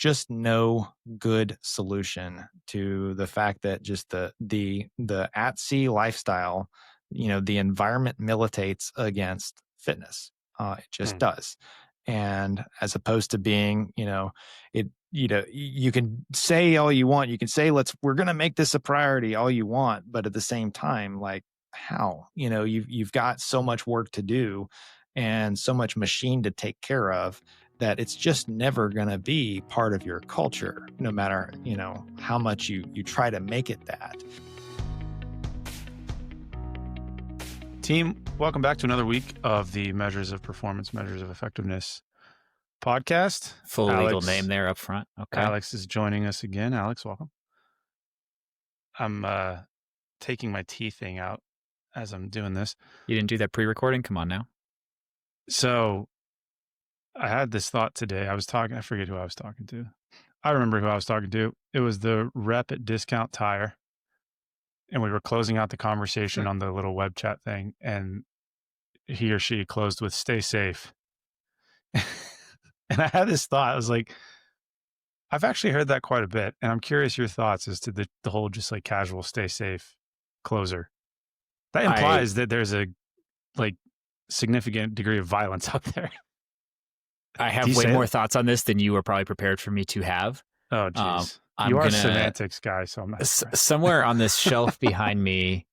just no good solution to the fact that just the at sea lifestyle, the environment militates against fitness. It just does. And as opposed to being, you can say all you want. You can say, we're going to make this a priority all you want. But at the same time, like how, you've got so much work to do and so much machine to take care of that it's just never going to be part of your culture, no matter, how much you try to make it that. Team, welcome back to another week of the Measures of Performance, Measures of Effectiveness podcast. Full legal name there up front. Okay. Alex is joining us again. Alex, welcome. I'm taking my teeth thing out as I'm doing this. You didn't do that pre-recording? Come on now. So I had this thought today. I forget who I was talking to. I remember who I was talking to. It was the rep at Discount Tire. And we were closing out the conversation on the little web chat thing. And he or she closed with "stay safe." And I had this thought. I was like, I've actually heard that quite a bit. And I'm curious your thoughts as to the whole just like casual "stay safe" closer. That implies that there's a significant degree of violence out there. I have way more thoughts on this than you were probably prepared for me to have. Oh, geez. You are a semantics guy, so I'm not somewhere on this shelf behind me,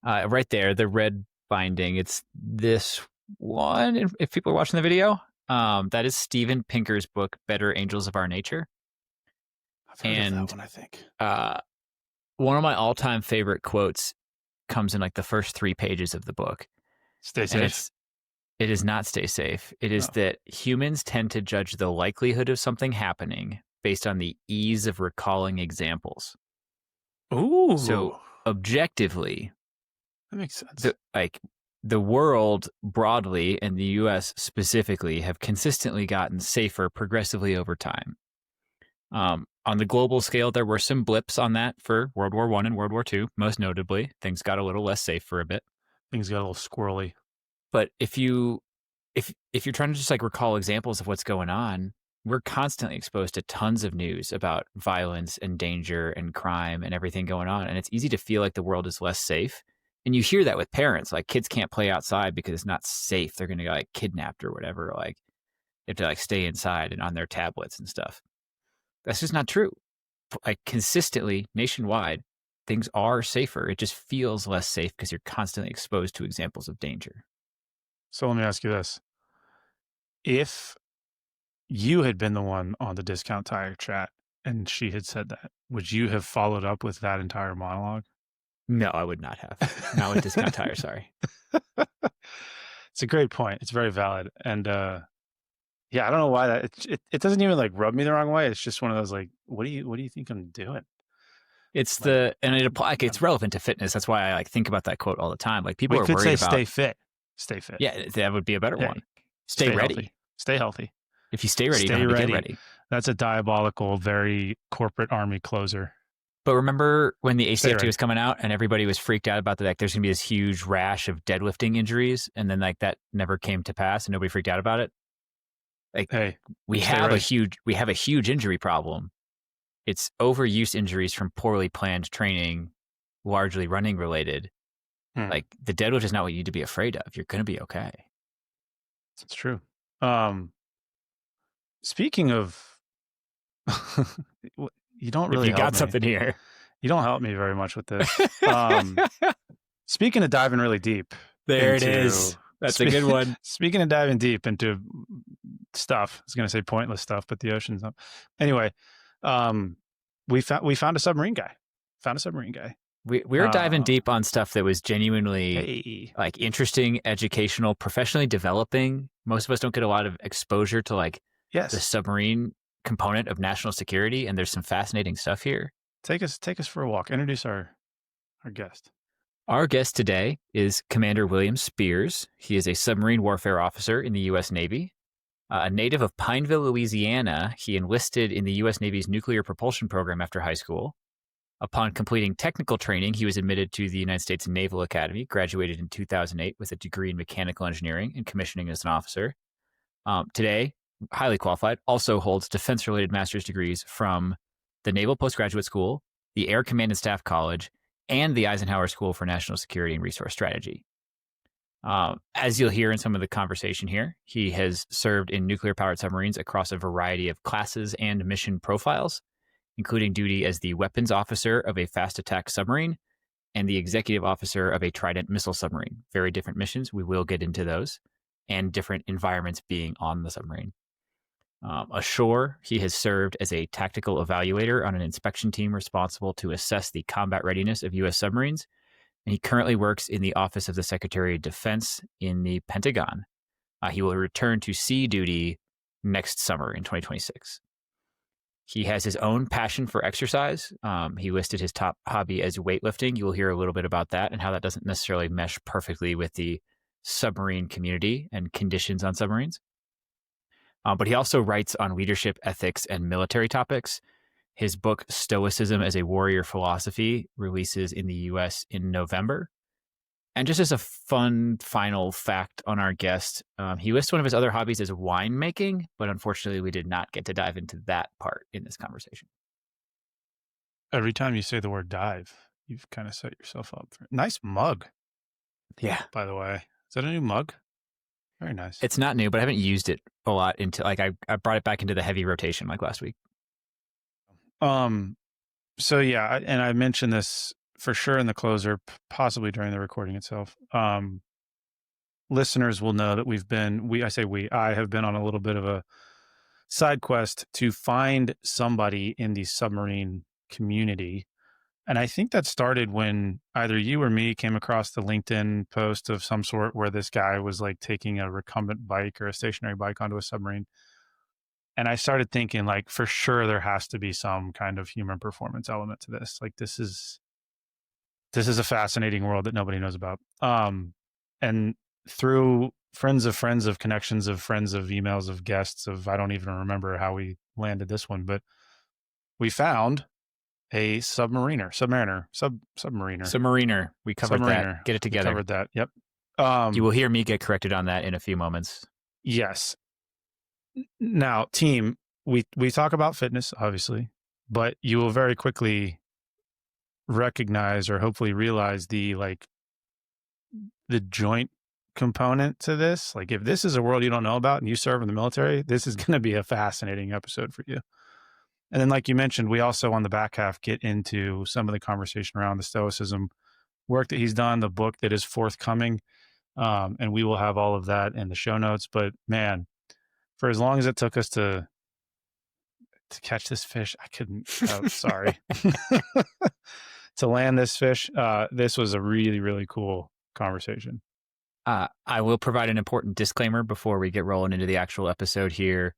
right there, the red binding. It's this one. If people are watching the video, that is Steven Pinker's book, Better Angels of Our Nature. I've heard of that one, I think. One of my all-time favorite quotes comes in like the first 3 pages of the book. Stay safe. It is not stay safe. It is that humans tend to judge the likelihood of something happening based on the ease of recalling examples. Ooh. So objectively, that makes sense. The world broadly and the U.S. specifically have consistently gotten safer progressively over time. On the global scale, there were some blips on that for World War I and World War II, most notably. Things got a little less safe for a bit. Things got a little squirrely. But if you're trying to just like recall examples of what's going on, we're constantly exposed to tons of news about violence and danger and crime and everything going on. And it's easy to feel like the world is less safe. And you hear that with parents, like kids can't play outside because it's not safe. They're going to get like kidnapped or whatever. Like they have to like stay inside and on their tablets and stuff. That's just not true. Like consistently nationwide, things are safer. It just feels less safe because you're constantly exposed to examples of danger. So let me ask you this. If you had been the one on the Discount Tire chat and she had said that, would you have followed up with that entire monologue? No, I would not have. Not with Discount Tire, sorry. It's a great point. It's very valid. And yeah, I don't know why that it doesn't even like rub me the wrong way. It's just one of those like, what do you think I'm doing? It's it's relevant to fitness. That's why I like think about that quote all the time. Like people are worried about stay fit. Stay fit. Yeah, that would be a better one. Stay ready. Healthy. Stay healthy. If you stay ready, you don't have to get ready. That's a diabolical, very corporate army closer. But remember when the ACFT was coming out and everybody was freaked out about there's going to be this huge rash of deadlifting injuries, and then like that never came to pass and nobody freaked out about it? Like we have a huge injury problem. It's overuse injuries from poorly planned training, largely running related. Like the deadlift is not what you need to be afraid of. You're going to be okay. That's true. Speaking of, you don't really. If you got something here. You don't help me very much with this. Speaking of diving really deep, it is. That's a good one. Speaking of diving deep into stuff, I was going to say pointless stuff, but the ocean's up. Anyway, we found a submarine guy. We were diving deep on stuff that was genuinely like interesting, educational, professionally developing. Most of us don't get a lot of exposure to like the submarine component of national security, and there's some fascinating stuff here. Take us for a walk. Introduce our guest. Our guest today is Commander William Spears. He is a submarine warfare officer in the U.S. Navy. A native of Pineville, Louisiana, he enlisted in the U.S. Navy's nuclear propulsion program after high school. Upon completing technical training, he was admitted to the United States Naval Academy, graduated in 2008 with a degree in mechanical engineering and commissioning as an officer. Today, highly qualified, also holds defense-related master's degrees from the Naval Postgraduate School, the Air Command and Staff College, and the Eisenhower School for National Security and Resource Strategy. As you'll hear in some of the conversation here, he has served in nuclear-powered submarines across a variety of classes and mission profiles, including duty as the weapons officer of a fast attack submarine and the executive officer of a Trident missile submarine. Very different missions. We will get into those, and different environments being on the submarine. Ashore, he has served as a tactical evaluator on an inspection team responsible to assess the combat readiness of U.S. submarines, and he currently works in the Office of the Secretary of Defense in the Pentagon. He will return to sea duty next summer in 2026. He has his own passion for exercise. He listed his top hobby as weightlifting. You will hear a little bit about that and how that doesn't necessarily mesh perfectly with the submarine community and conditions on submarines. But he also writes on leadership, ethics, and military topics. His book, Stoicism as a Warrior Philosophy, releases in the U.S. in November. And just as a fun final fact on our guest, he lists one of his other hobbies as winemaking, but unfortunately we did not get to dive into that part in this conversation. Every time you say the word dive, you've kind of set yourself up for it. Nice mug. Yeah. By the way, is that a new mug? Very nice. It's not new, but I haven't used it a lot until I brought it back into the heavy rotation like last week. So yeah, and I mentioned this for sure in the closer, possibly during the recording itself. Listeners will know that I have been on a little bit of a side quest to find somebody in the submarine community. And I think that started when either you or me came across the LinkedIn post of some sort where this guy was like taking a recumbent bike or a stationary bike onto a submarine. And I started thinking, like, for sure there has to be some kind of human performance element to this. Like, this is a fascinating world that nobody knows about. And through friends of connections of friends of emails of guests of, I don't even remember how we landed this one, but we found a submariner. We covered that. Get it together. We covered that. Yep. You will hear me get corrected on that in a few moments. Yes. Now, team, we talk about fitness, obviously, but you will very quickly recognize or hopefully realize the joint component to this. Like, if this is a world you don't know about and you serve in the military, this is going to be a fascinating episode for you. And then, like you mentioned, we also on the back half get into some of the conversation around the Stoicism work that he's done, the book that is forthcoming. And we will have all of that in the show notes. But man, for as long as it took us to catch this fish, I couldn't, sorry, to land this fish. This was a really, really cool conversation. I will provide an important disclaimer before we get rolling into the actual episode here.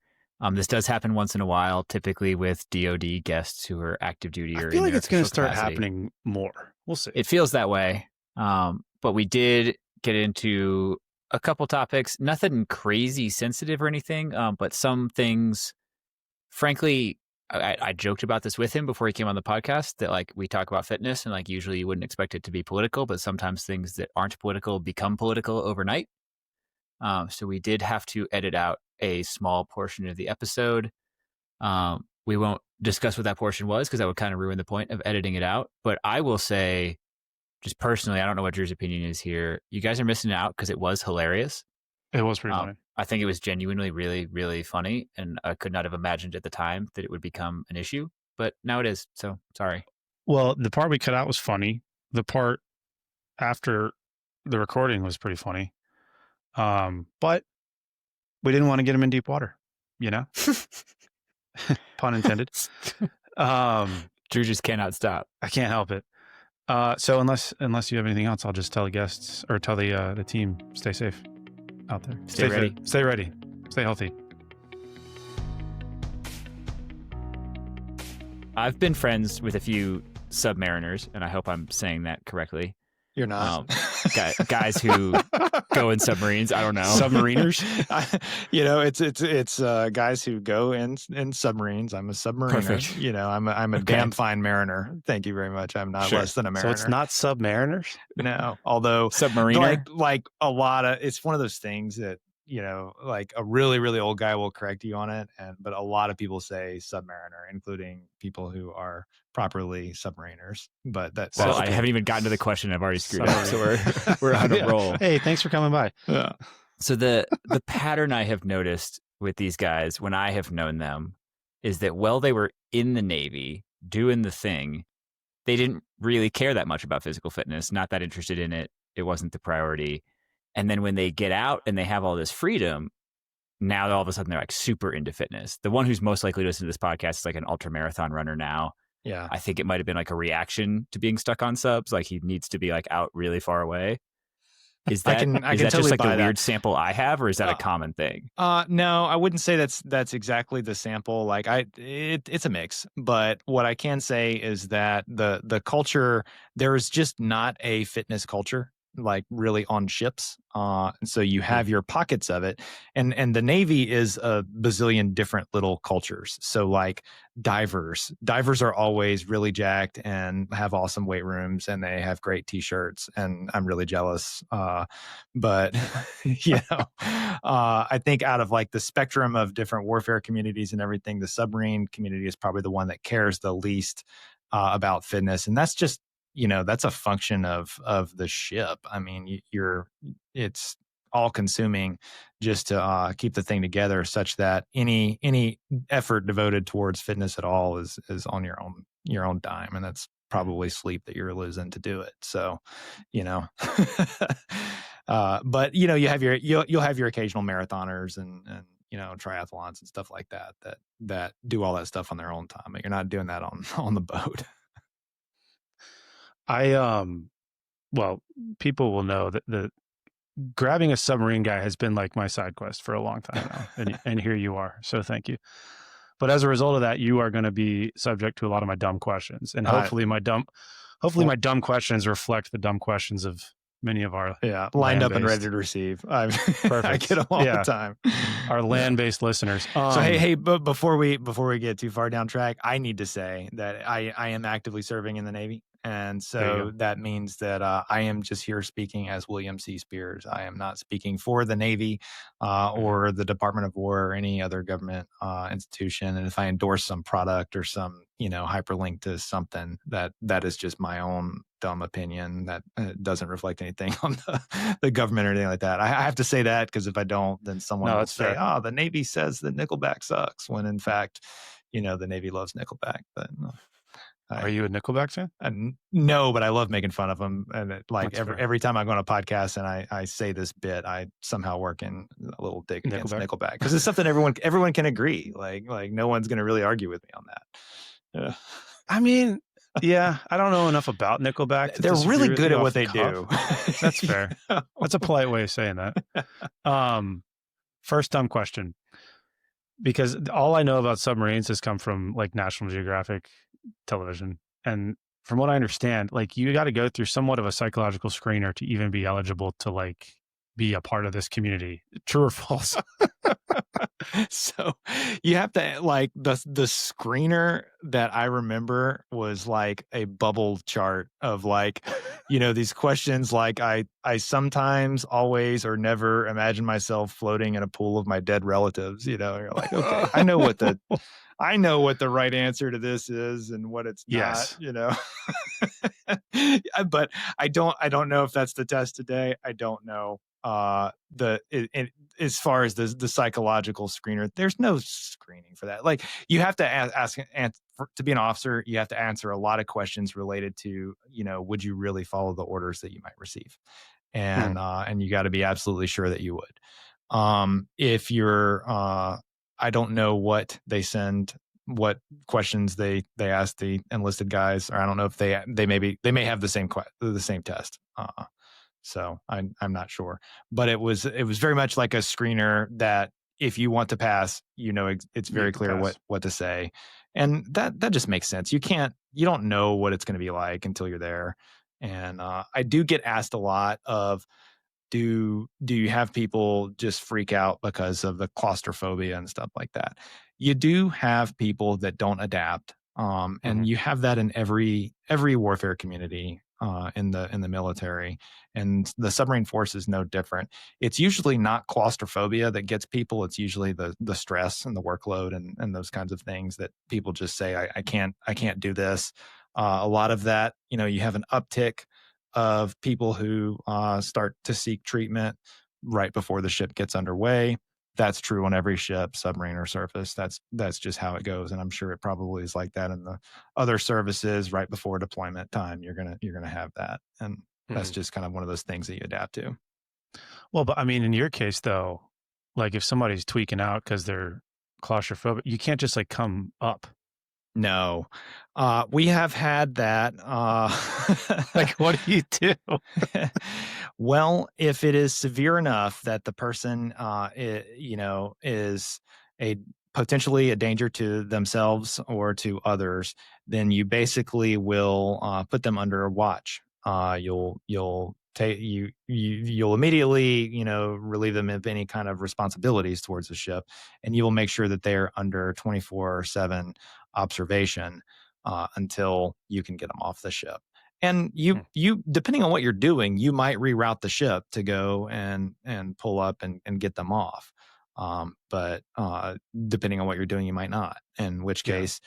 This does happen once in a while, typically with DoD guests who are active duty. I feel like it's going to start happening more. We'll see. It feels that way. But we did get into a couple topics, nothing crazy sensitive or anything, but some things, frankly, I joked about this with him before he came on the podcast that like we talk about fitness and like usually you wouldn't expect it to be political, but sometimes things that aren't political become political overnight. So we did have to edit out a small portion of the episode. We won't discuss what that portion was because that would kind of ruin the point of editing it out. But I will say, just personally, I don't know what Drew's opinion is here. You guys are missing out because it was hilarious. It was pretty funny. I think it was genuinely really, really funny. And I could not have imagined at the time that it would become an issue. But now it is. So sorry. Well, the part we cut out was funny. The part after the recording was pretty funny. But we didn't want to get him in deep water, you know? Pun intended. Drew just cannot stop. I can't help it. So unless you have anything else, I'll just tell the guests or tell the team, stay safe out there. Stay ready. Fit, stay ready. Stay healthy. I've been friends with a few Submariners, and I hope I'm saying that correctly. You're not. Guys who go in submarines. I don't know. Submariners. It's guys who go in submarines. I'm a submariner. Perfect. I'm a damn fine mariner. Thank you very much. I'm not less than a mariner. So it's not Submariners? No. Although Submariner. Like a lot of, it's one of those things that, like a really, really old guy will correct you on it. But a lot of people say Submariner, including people who are properly Submariners. But Well, I haven't even gotten to the question. I've already screwed up. So we're on a roll. Hey, thanks for coming by. Yeah. So the pattern I have noticed with these guys when I have known them is that while they were in the Navy doing the thing, they didn't really care that much about physical fitness, not that interested in it. It wasn't the priority. And then when they get out and they have all this freedom, now all of a sudden they're like super into fitness. The one who's most likely to listen to this podcast is like an ultra marathon runner now. Yeah. I think it might have been like a reaction to being stuck on subs. Like he needs to be like out really far away. Is that, I can that totally just like buy the that. weird sample I have, or is that a common thing? No, I wouldn't say that's exactly the sample. Like it's a mix. But what I can say is that the culture, there is just not a fitness culture like really on ships. And so you have your pockets of it, and the Navy is a bazillion different little cultures. So like divers are always really jacked and have awesome weight rooms, and they have great t-shirts, and I'm really jealous. But I think out of like the spectrum of different warfare communities and everything, the submarine community is probably the one that cares the least about fitness, and that's just that's a function of the ship. I mean, it's all consuming just to keep the thing together, such that any effort devoted towards fitness at all is on your own dime, and that's probably sleep that you're losing to do it. So, but you have you'll have your occasional marathoners and triathlons and stuff like that do all that stuff on their own time, but you're not doing that on the boat. Well, people will know that the grabbing a submarine guy has been like my side quest for a long time now, and here you are. So thank you. But as a result of that, you are going to be subject to a lot of my dumb questions, and hopefully my dumb questions reflect the dumb questions of many of our lined up and ready to receive. I get them all the time. Our land-based listeners. So hey, but before we get too far down track, I need to say that I am actively serving in the Navy. And so that means that I am just here speaking as William C. Spears. I am not speaking for the Navy or the Department of War or any other government institution. And if I endorse some product or some, hyperlink to something, that is just my own dumb opinion that doesn't reflect anything on the government or anything like that. I have to say that because if I don't, then someone will say, "Oh, the Navy says that Nickelback sucks," when in fact, the Navy loves Nickelback. But are you a Nickelback fan? No, but I love making fun of them. And every time I go on a podcast and I say this bit, I somehow work in a little dig against Nickelback because it's something everyone can agree. Like no one's going to really argue with me on that. Yeah. I mean, yeah, I don't know enough about Nickelback. They're really good at what they do. That's fair. That's a polite way of saying that. First dumb question, because all I know about submarines has come from like National Geographic television, and from what I understand, like you got to go through somewhat of a psychological screener to even be eligible to like be a part of this community. True or false? So you have to like the screener that I remember was like a bubble chart of like these questions like I sometimes, always, or never imagine myself floating in a pool of my dead relatives. You're like, okay, I know what the right answer to this is and what it's not. But I don't know if that's the test today. I don't know. As far as the psychological screener, there's no screening for that. Like you have to ask to be an officer, you have to answer a lot of questions related to, would you really follow the orders that you might receive? And you got to be absolutely sure that you would. If you're, I don't know what they send, what questions they ask the enlisted guys, or I don't know if they may have the same test. So I'm not sure, but it was very much like a screener that if you want to pass, it's very clear what to say. And that just makes sense. You don't know what it's going to be like until you're there. And I do get asked a lot of, do you have people just freak out because of the claustrophobia and stuff like that? You do have people that don't adapt. And you have that in every warfare community. in the military, and the submarine force is no different. It's usually not claustrophobia that gets people. It's usually the stress and the workload and those kinds of things that people just say, I can't do this. A lot of that, you have an uptick of people who start to seek treatment right before the ship gets underway. That's true on every ship, submarine or surface. That's just how it goes, and I'm sure it probably is like that in the other services right before deployment time. You're gonna have that, and that's Mhm. just kind of one of those things that you adapt to. Well, but I mean, in your case though, like if somebody's tweaking out because they're claustrophobic, you can't just like come up. No, we have had that. Like, what do you do? Well, if it is severe enough that the person, is a potentially a danger to themselves or to others, then you basically will put them under a watch. You'll take you'll immediately relieve them of any kind of responsibilities towards the ship, and you will make sure that they are under 24/7 observation until you can get them off the ship. And you Hmm. you depending on what you're doing, you might reroute the ship to go and pull up and get them off. But depending on what you're doing, you might not. In which Yeah. case,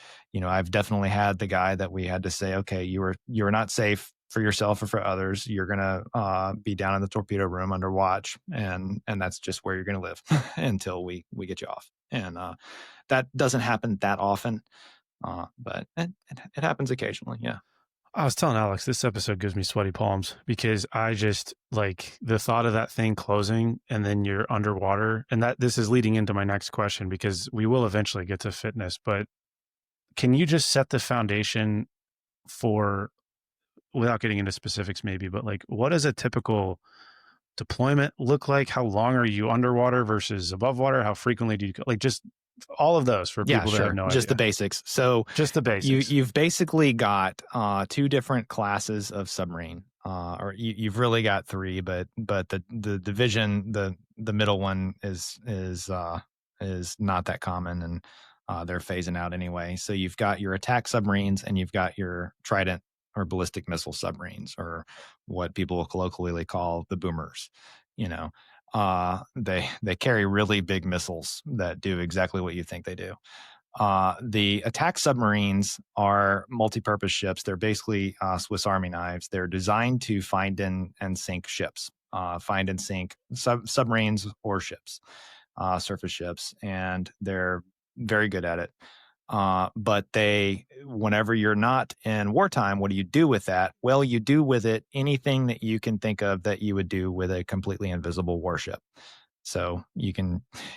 I've definitely had the guy that we had to say, okay, you are not safe for yourself or for others. You're gonna be down in the torpedo room under watch, and that's just where you're gonna live until we get you off. And that doesn't happen that often, but it happens occasionally. Yeah. I was telling Alex, this episode gives me sweaty palms because I just like the thought of that thing closing and then you're underwater. And that this is leading into my next question because we will eventually get to fitness. But can you just set the foundation for, without getting into specifics maybe, but like what does a typical deployment look like? How long are you underwater versus above water? How frequently do you go? Like just all of those for Yeah, people that have sure. no Just the idea. basics. So Just the basics. you've basically got two different classes of submarine, or you've really got three, but the division, the middle one is not that common, and they're phasing out anyway. So you've got your attack submarines, and you've got your Trident or ballistic missile submarines, or what people colloquially call the boomers. You know, they carry really big missiles that do exactly what you think they do. The attack submarines are multi-purpose ships. They're basically Swiss Army knives. They're designed to find and sink ships, find and sink submarines or ships, surface ships, and they're very good at it. But whenever you're not in wartime, what do you do with that? Well, you do with it anything that you can think of that you would do with a completely invisible warship. So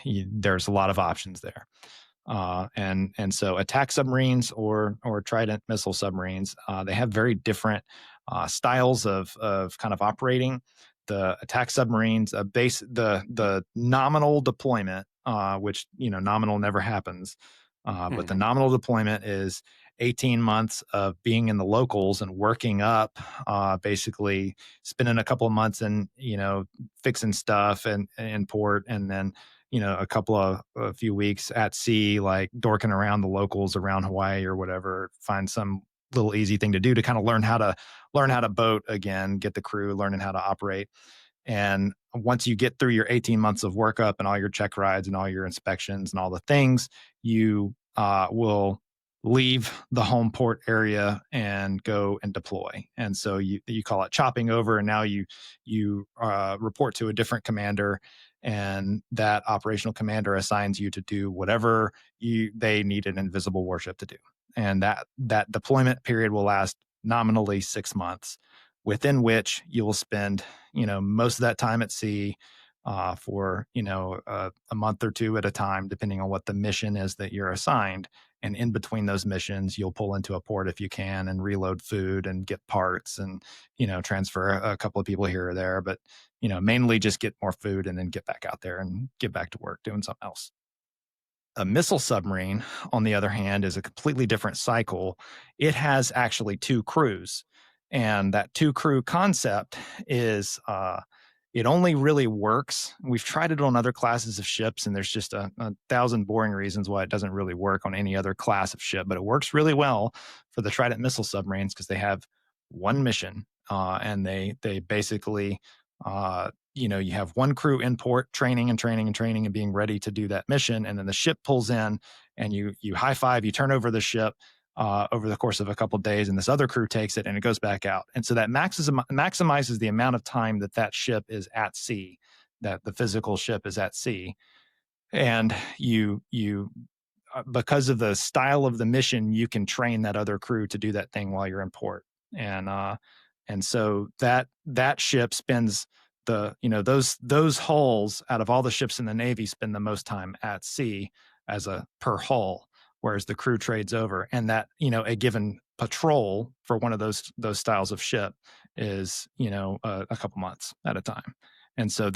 there's a lot of options there. And so attack submarines or Trident missile submarines, they have very different styles of kind of operating. The attack submarines, the nominal deployment, which nominal never happens, but the Mhm. nominal deployment is 18 months of being in the locals and working up, basically spending a couple of months in fixing stuff and in port, and then a few weeks at sea, like dorking around the locals around Hawaii or whatever, find some little easy thing to do to kind of learn how to boat again, get the crew learning how to operate. And once you get through your 18 months of workup and all your check rides and all your inspections and all the things, you will leave the home port area and go and deploy. And so you call it chopping over, and now you report to a different commander, and that operational commander assigns you to do whatever they need an invisible warship to do. And that deployment period will last nominally 6 months, within which you will spend most of that time at sea, for a month or two at a time, depending on what the mission is that you're assigned. And in between those missions, you'll pull into a port if you can and reload food and get parts and transfer a couple of people here or there, but mainly just get more food and then get back out there and get back to work doing something else. A missile submarine, on the other hand, is a completely different cycle. It has actually two crews, and that two crew concept is it only really works. We've tried it on other classes of ships, and there's just a thousand boring reasons why it doesn't really work on any other class of ship, but it works really well for the Trident missile submarines because they have one mission. and they basically, you have one crew in port training and being ready to do that mission, and then the ship pulls in, and you high five, you turn over the ship over the course of a couple of days, and this other crew takes it and it goes back out, and so that maximizes the amount of time that ship is at sea, that the physical ship is at sea, and you because of the style of the mission, you can train that other crew to do that thing while you're in port. And so that ship spends those hulls out of all the ships in the Navy spend the most time at sea as a per hull, whereas the crew trades over. And that, a given patrol for one of those styles of ship is, a couple months at a time. And so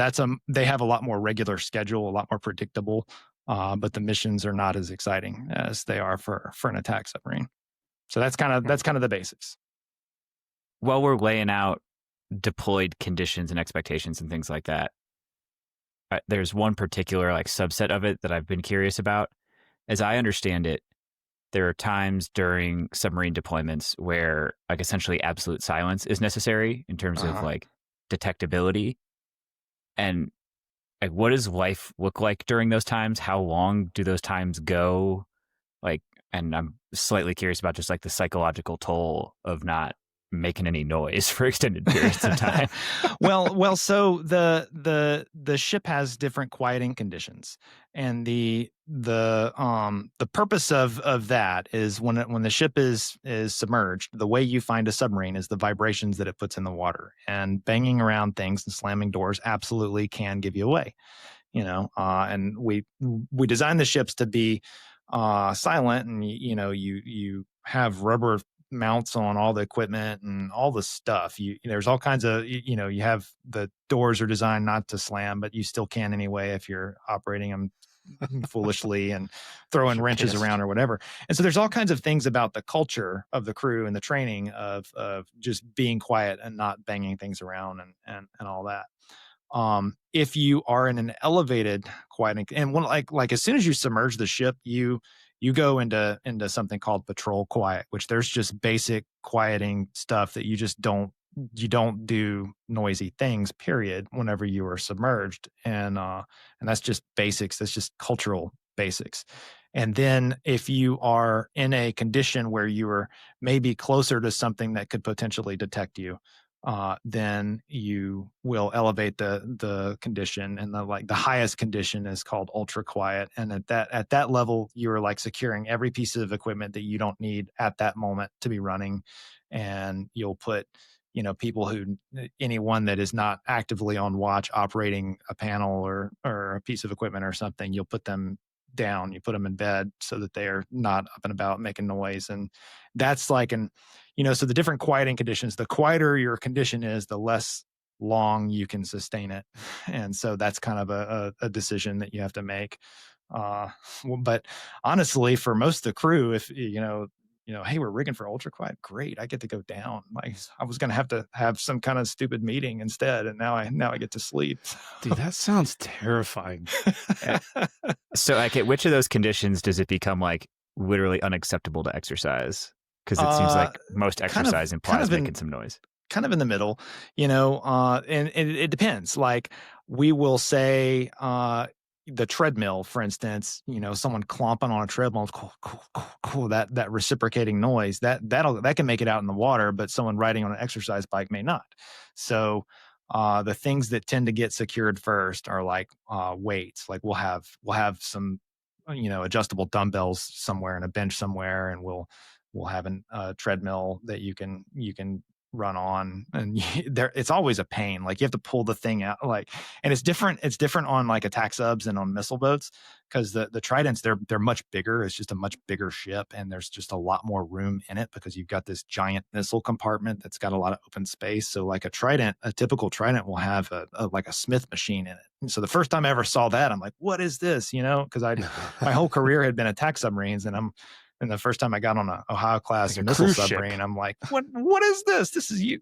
they have a lot more regular schedule, a lot more predictable, but the missions are not as exciting as they are for an attack submarine. So that's kind of the basics. While we're laying out deployed conditions and expectations and things like that, there's one particular subset of it that I've been curious about. As I understand it, there are times during submarine deployments where essentially absolute silence is necessary in terms of detectability. And what does life look like during those times? How long do those times go? And I'm slightly curious about just the psychological toll of not making any noise for extended periods of time. well, so the ship has different quieting conditions, and the purpose of that is when the ship is submerged, the way you find a submarine is the vibrations that it puts in the water, and banging around things and slamming doors absolutely can give you away. And we designed the ships to be silent, and you have rubber mounts on all the equipment and all the stuff. There's all kinds of, you have the doors are designed not to slam, but you still can anyway if you're operating them foolishly and throwing wrenches around or whatever. And so there's all kinds of things about the culture of the crew and the training of just being quiet and not banging things around and all that. If you are in an elevated quieting, and when as soon as you submerge the ship, you go into something called patrol quiet, which there's just basic quieting stuff that you don't do noisy things, period, whenever you are submerged. And that's just basics. That's just cultural basics. And then if you are in a condition where you are maybe closer to something that could potentially detect you, then you will elevate the condition, and the highest condition is called ultra quiet. And at that level, you're securing every piece of equipment that you don't need at that moment to be running, and you'll put anyone that is not actively on watch operating a panel or a piece of equipment or something, you'll put them down, you put them in bed so that they're not up and about making noise. And that's so the different quieting conditions, the quieter your condition is, the less long you can sustain it. And so that's kind of a decision that you have to make. But honestly, for most of the crew, if hey, we're rigging for ultra quiet, great, I get to go down. I was going to have some kind of stupid meeting instead, and now I get to sleep. Dude, that sounds terrifying. So at which of those conditions does it become literally unacceptable to exercise? Because it seems like most exercise implies making some noise. Kind of in the middle, and it depends. We will say the treadmill, for instance, someone clomping on a treadmill, cool, that reciprocating noise that can make it out in the water, but someone riding on an exercise bike may not. So the things that tend to get secured first are weights. We'll have some adjustable dumbbells somewhere and a bench somewhere, and we'll have a treadmill that you can run on, and it's always a pain. You have to pull the thing out, and it's different on attack subs and on missile boats, because the Tridents, they're much bigger. It's just a much bigger ship, and there's just a lot more room in it because you've got this giant missile compartment that's got a lot of open space. So a typical Trident will have a Smith machine in it. And so the first time I ever saw that, I'm like, what is this? Because my whole career had been attack submarines, and the first time I got on a Ohio class missile submarine, ship. I'm like, what is this? This is you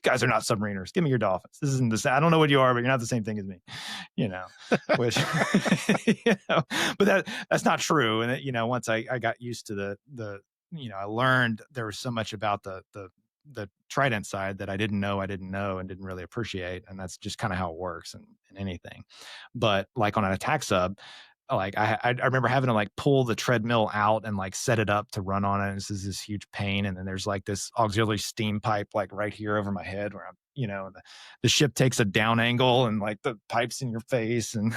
guys are not submariners. Give me your Dolphins. This isn't I don't know what you are, but you're not the same thing as me, which, but that's not true. And once I got used to I learned there was so much about the the trident side that I didn't know and didn't really appreciate, and that's just kind of how it works in anything. But like on an attack sub, like I remember having to like pull the treadmill out and like set it up to run on it. This is this huge pain, and then there's like this auxiliary steam pipe like right here over my head where I'm, the ship takes a down angle and like the pipes in your face and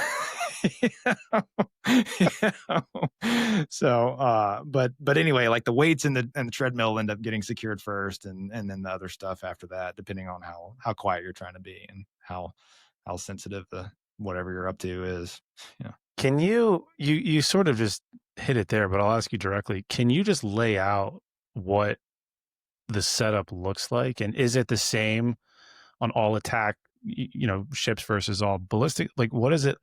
so but anyway, like the weights and the treadmill end up getting secured first, and then the other stuff after that, depending on how quiet you're trying to be and how sensitive the whatever you're up to is. Yeah. Can you sort of just hit it there, but I'll ask you directly. Can you just lay out what the setup looks like? And is it the same on all attack, ships versus all ballistic? Like, what is it?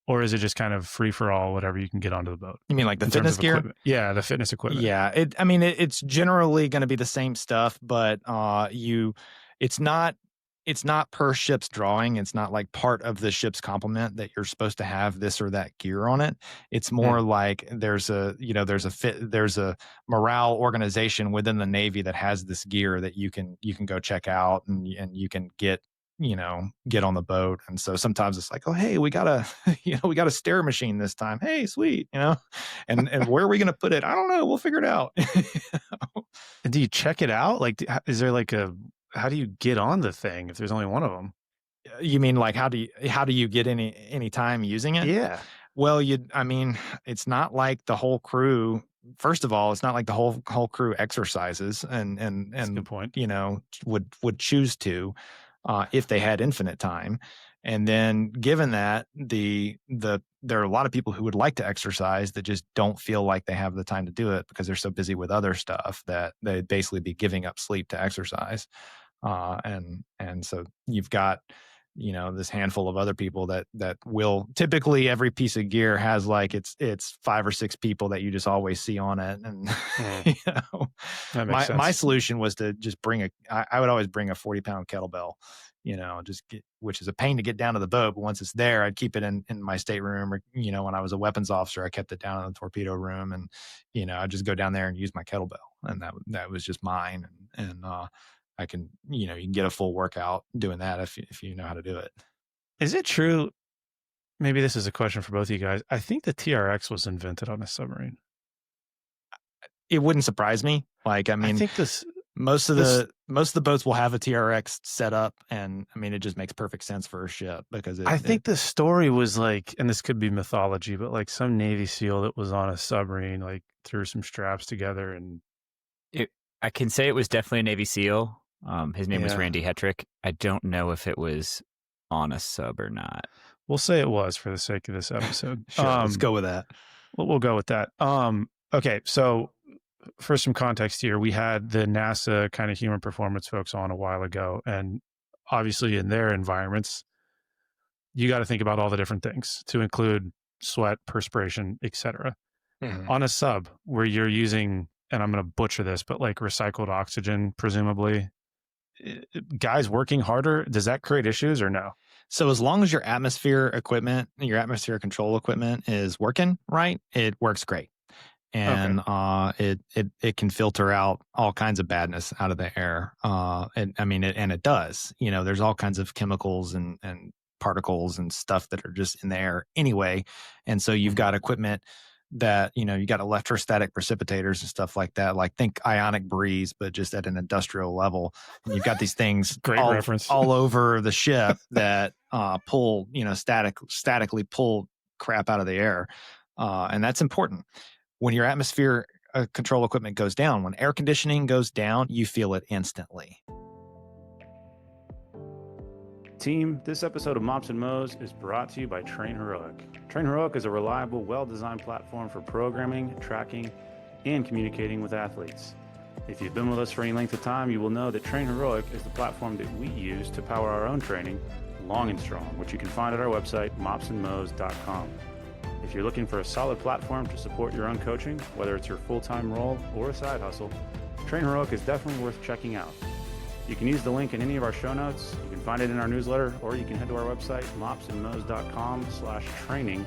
Or is it just kind of free for all, whatever you can get onto the boat? You mean like the fitness gear? Equipment? Yeah, the fitness equipment. Yeah. It's generally going to be the same stuff, but it's not per ship's drawing. It's not like part of the ship's complement that you're supposed to have this or that gear on it. It's more like there's a morale organization within the Navy that has this gear that you can go check out and you can get on the boat. And so sometimes it's like, oh, hey, we got a stair machine this time. Hey, sweet. And where are we going to put it? I don't know. We'll figure it out. And do you check it out? Like, is there like how do you get on the thing if there's only one of them? You mean like how do you get any time using it? Yeah. Well, it's not like the whole crew. First of all, it's not like the whole crew exercises and That's a good point. Would choose to if they had infinite time. And then given that there are a lot of people who would like to exercise that just don't feel like they have the time to do it because they're so busy with other stuff that they'd basically be giving up sleep to exercise. And so you've got, this handful of other people that will typically every piece of gear has like it's 5 or 6 people that you just always see on it. And That makes sense. My solution was to just I would always bring a 40-pound kettlebell, which is a pain to get down to the boat. But once it's there, I'd keep it in my stateroom, or, when I was a weapons officer, I kept it down in the torpedo room, and, I'd just go down there and use my kettlebell. And that was just mine. And I can, you can get a full workout doing that if you know how to do it. Is it true? Maybe this is a question for both of you guys. I think the TRX was invented on a submarine. It wouldn't surprise me. Like, I think most of the boats will have a TRX set up, and it just makes perfect sense for a ship because I think the story was like, and this could be mythology, but like some Navy SEAL that was on a submarine, like threw some straps together, and I can say it was definitely a Navy SEAL. His name was Randy Hetrick. I don't know if it was on a sub or not. We'll say it was for the sake of this episode. Sure, let's go with that. We'll go with that. Okay, so for some context here, we had the NASA kind of human performance folks on a while ago, and obviously in their environments, you got to think about all the different things to include sweat, perspiration, etc. Mm-hmm. On a sub where you're using, and I'm going to butcher this, but like recycled oxygen, presumably, guys working harder, does that create issues or no? So as long as your atmosphere control equipment is working right, it works great. And it can filter out all kinds of badness out of the air. And it does. There's all kinds of chemicals and particles and stuff that are just in the air anyway. And so you've got equipment that, you got electrostatic precipitators and stuff like that. Like think ionic breeze, but just at an industrial level. And you've got these things all over the ship that pull, statically pull crap out of the air. And that's important. When your atmosphere control equipment goes down, when air conditioning goes down, you feel it instantly. Team, this episode of Mops and Moes is brought to you by Train Heroic. Train Heroic is a reliable, well-designed platform for programming, tracking, and communicating with athletes. If you've been with us for any length of time, you will know that Train Heroic is the platform that we use to power our own training, long and strong, which you can find at our website, mopsandmoes.com. If you're looking for a solid platform to support your own coaching, whether it's your full-time role or a side hustle, Train Heroic is definitely worth checking out. You can use the link in any of our show notes. You can find it in our newsletter, or you can head to our website, mopsandmoes.com/training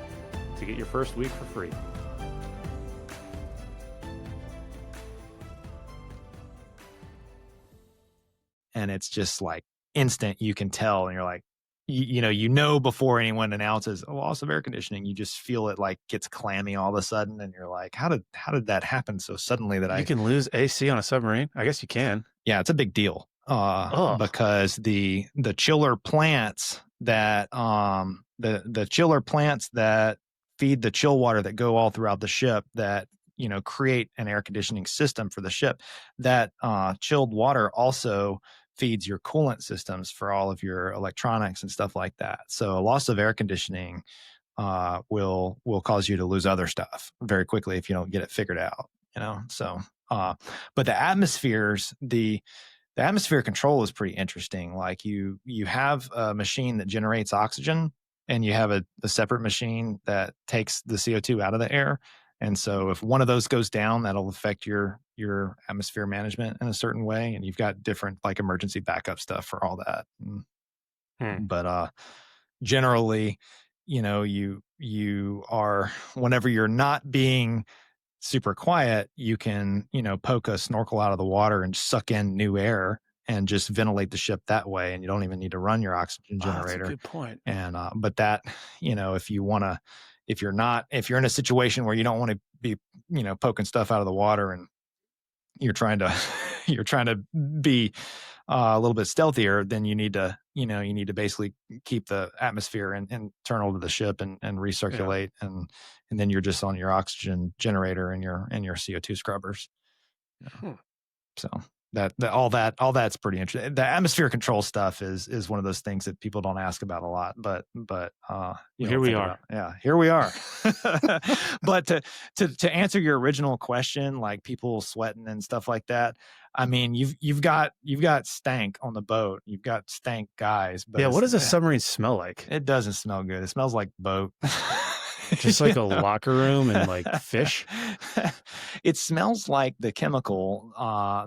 to get your first week for free. and it's just like instant. You can tell, and you're like, you know before anyone announces, oh, loss of air conditioning, you just feel it like gets clammy all of a sudden, and you're like, how did that happen so suddenly that You can lose AC on a submarine? I guess you can. Yeah, it's a big deal. Because the chiller plants that the chiller plants that feed the chill water that go all throughout the ship that create an air conditioning system for the ship, that chilled water also feeds your coolant systems for all of your electronics and stuff like that. So a loss of air conditioning will cause you to lose other stuff very quickly if you don't get it figured out. So but the atmosphere control is pretty interesting. Like you have a machine that generates oxygen, and you have a separate machine that takes the CO2 out of the air. And so if one of those goes down, that'll affect your atmosphere management in a certain way. And you've got different like emergency backup stuff for all that. But generally, you are, whenever you're not being super quiet, you can, poke a snorkel out of the water and suck in new air and just ventilate the ship that way. And you don't even need to run your oxygen generator. That's a good point. And, but that, if you're in a situation where you don't want to be, poking stuff out of the water, and you're trying to be a little bit stealthier, then you need to basically keep the atmosphere internal to the ship and recirculate. Yeah. And then you're just on your oxygen generator and your CO2 scrubbers. So all that's pretty interesting. The atmosphere control stuff is one of those things that people don't ask about a lot, but here we are. Here we are. But to answer your original question, like people sweating and stuff like that, I mean, you've got stank on the boat. You've got stank guys. But what does a submarine smell like? It doesn't smell good. It smells like boat. Just like a locker room and like fish. It smells like the chemical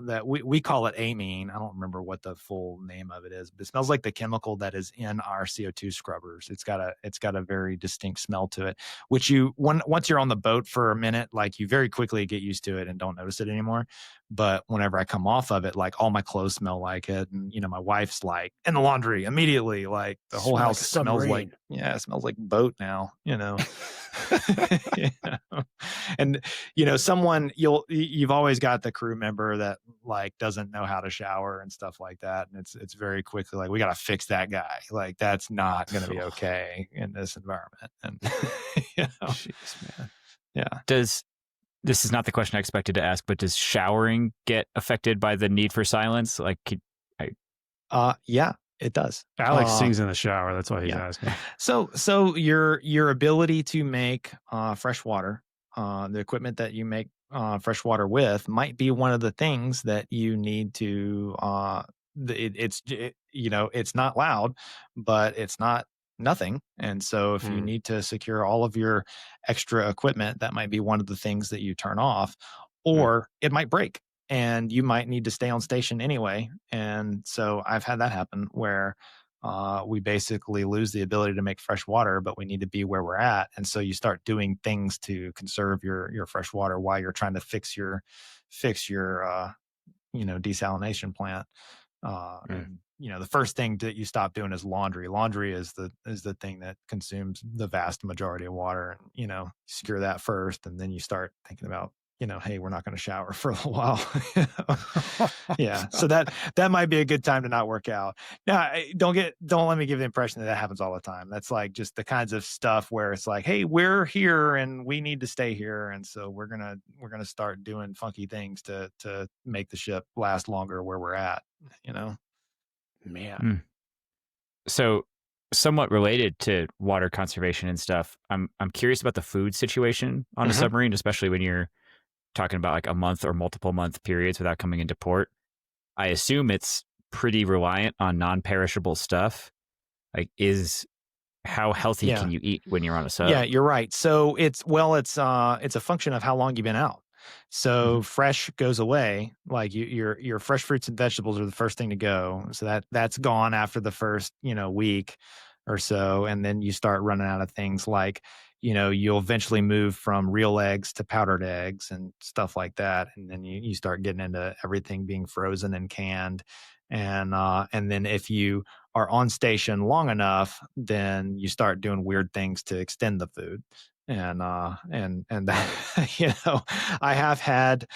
that we call it amine. I don't remember what the full name of it is, but it smells like the chemical that is in our CO2 scrubbers. It's got a very distinct smell to it, which once you're on the boat for a minute, like you very quickly get used to it and don't notice it anymore. But whenever I come off of it, like all my clothes smell like it. And, my wife's like in the laundry immediately, like the whole house smells like, it smells like boat now, And, someone you've always got the crew member that like doesn't know how to shower and stuff like that. And it's very quickly like, we got to fix that guy. Like that's not going to be okay in this environment. And, Jeez, man. Yeah. This is not the question I expected to ask, but does showering get affected by the need for silence? Like, yeah, it does. Alex sings in the shower. That's why he's asking. So your ability to make fresh water, the equipment that you make fresh water with, might be one of the things that you need to. It's not loud, but it's not nothing. And so if you need to secure all of your extra equipment, that might be one of the things that you turn off, or it might break and you might need to stay on station anyway. And so I've had that happen where we basically lose the ability to make fresh water, but we need to be where we're at. And so you start doing things to conserve your fresh water while you're trying to fix your desalination plant. And, the first thing that you stop doing is laundry. Laundry is the thing that consumes the vast majority of water, and secure that first, and then you start thinking about hey, we're not going to shower for a while. Yeah, so that might be a good time to not work out. Now, don't let me give the impression that happens all the time. That's like just the kinds of stuff where it's like, hey, we're here and we need to stay here, and so we're gonna start doing funky things to make the ship last longer where we're at. Man. So somewhat related to water conservation and stuff, I'm curious about the food situation on a submarine, especially when you're talking about like a month or multiple month periods without coming into port. I assume it's pretty reliant on non-perishable stuff. Like, how healthy can you eat when you're on a sub? Yeah, you're right. So it's a function of how long you've been out. So fresh goes away. Like your fresh fruits and vegetables are the first thing to go. So that's gone after the first, week or so. And then you start running out of things like, you'll eventually move from real eggs to powdered eggs and stuff like that. And then you start getting into everything being frozen and canned. And then if you are on station long enough, then you start doing weird things to extend the food. And that, I have had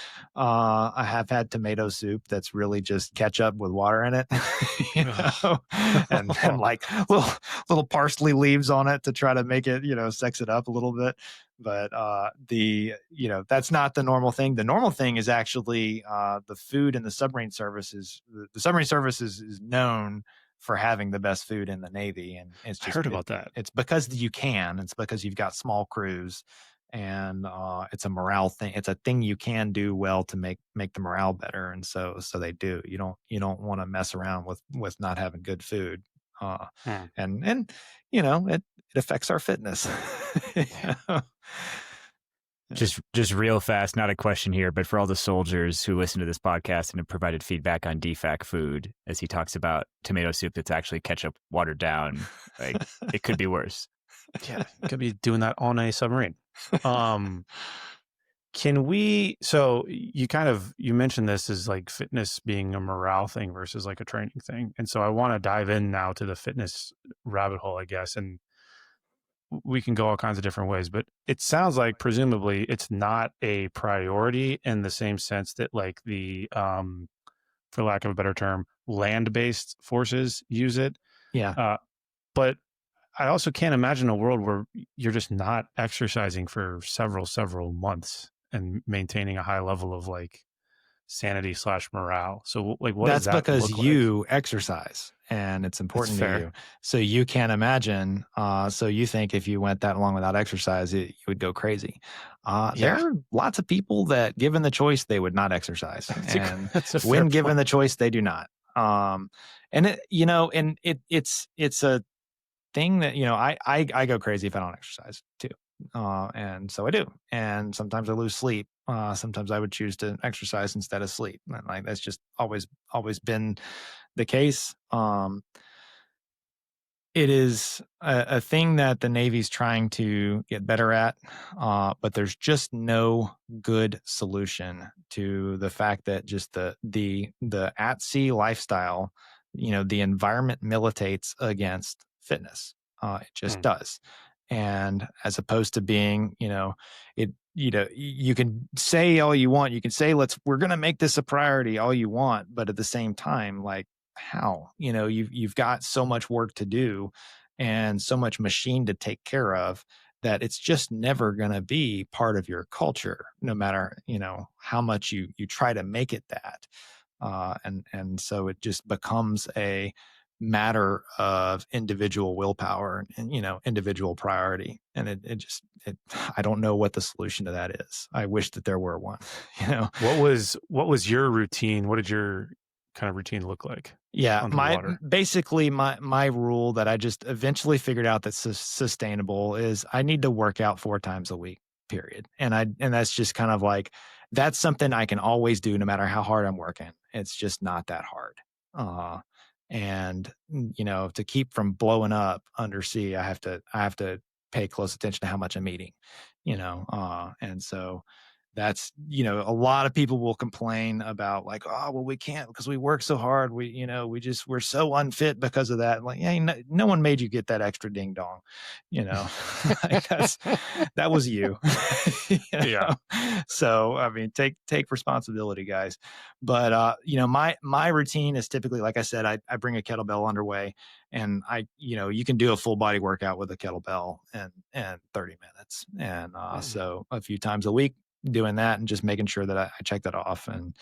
tomato soup that's really just ketchup with water in it, you know, and like little parsley leaves on it to try to make it, sex it up a little bit. But that's not the normal thing. The normal thing is actually the food in the submarine services. The submarine services is known for having the best food in the Navy, and I heard about that. it's because you can. It's because you've got small crews, and it's a morale thing. It's a thing you can do well to make the morale better, and so they do. You don't want to mess around with not having good food, and it affects our fitness. Just real fast, not a question here, but for all the soldiers who listen to this podcast and have provided feedback on DFAC food, as he talks about tomato soup that's actually ketchup watered down, like it could be worse. Yeah, could be doing that on a submarine. So you mentioned this as like fitness being a morale thing versus like a training thing. And so I want to dive in now to the fitness rabbit hole, I guess. And we can go all kinds of different ways, but it sounds like presumably it's not a priority in the same sense that like the, for lack of a better term, land-based forces use it. Yeah. But I also can't imagine a world where you're just not exercising for several months and maintaining a high level of like sanity / morale. So like, what does That's that because look like? you exercise and it's important to you. So you can't imagine. So you think if you went that long without exercise, you would go crazy. There are lots of people that, given the choice, they would not exercise. And when given the choice, they do not. It's a thing that, I go crazy if I don't exercise too. And so I do. And sometimes I lose sleep. Sometimes I would choose to exercise instead of sleep. And like, that's just always been the case. It is a thing that the Navy's trying to get better at, but there's just no good solution to the fact that just the at sea lifestyle, the environment militates against fitness. It just does. And as opposed to being, you can say all you want. You can say, we're going to make this a priority all you want. But at the same time, like, how, you've got so much work to do and so much machine to take care of that it's just never going to be part of your culture, no matter, how much you try to make it that. And so it just becomes a matter of individual willpower and individual priority. And I don't know what the solution to that is. I wish that there were one. What was your routine? What did your kind of routine look like? Yeah, my rule that I just eventually figured out that's sustainable is I need to work out 4 times a week, period. And that's just kind of like, that's something I can always do no matter how hard I'm working. It's just not that hard. And to keep from blowing up undersea, I have to pay close attention to how much I'm eating, and so that's, a lot of people will complain about like, oh, well, we can't because we work so hard. We're so unfit because of that. Like, yeah, no one made you get that extra ding dong, like that was you. Yeah. So, I mean, take responsibility, guys. But, my routine is typically, like I said, I bring a kettlebell underway and you can do a full body workout with a kettlebell in 30 minutes. And, so a few times a week, doing that and just making sure that I check that off and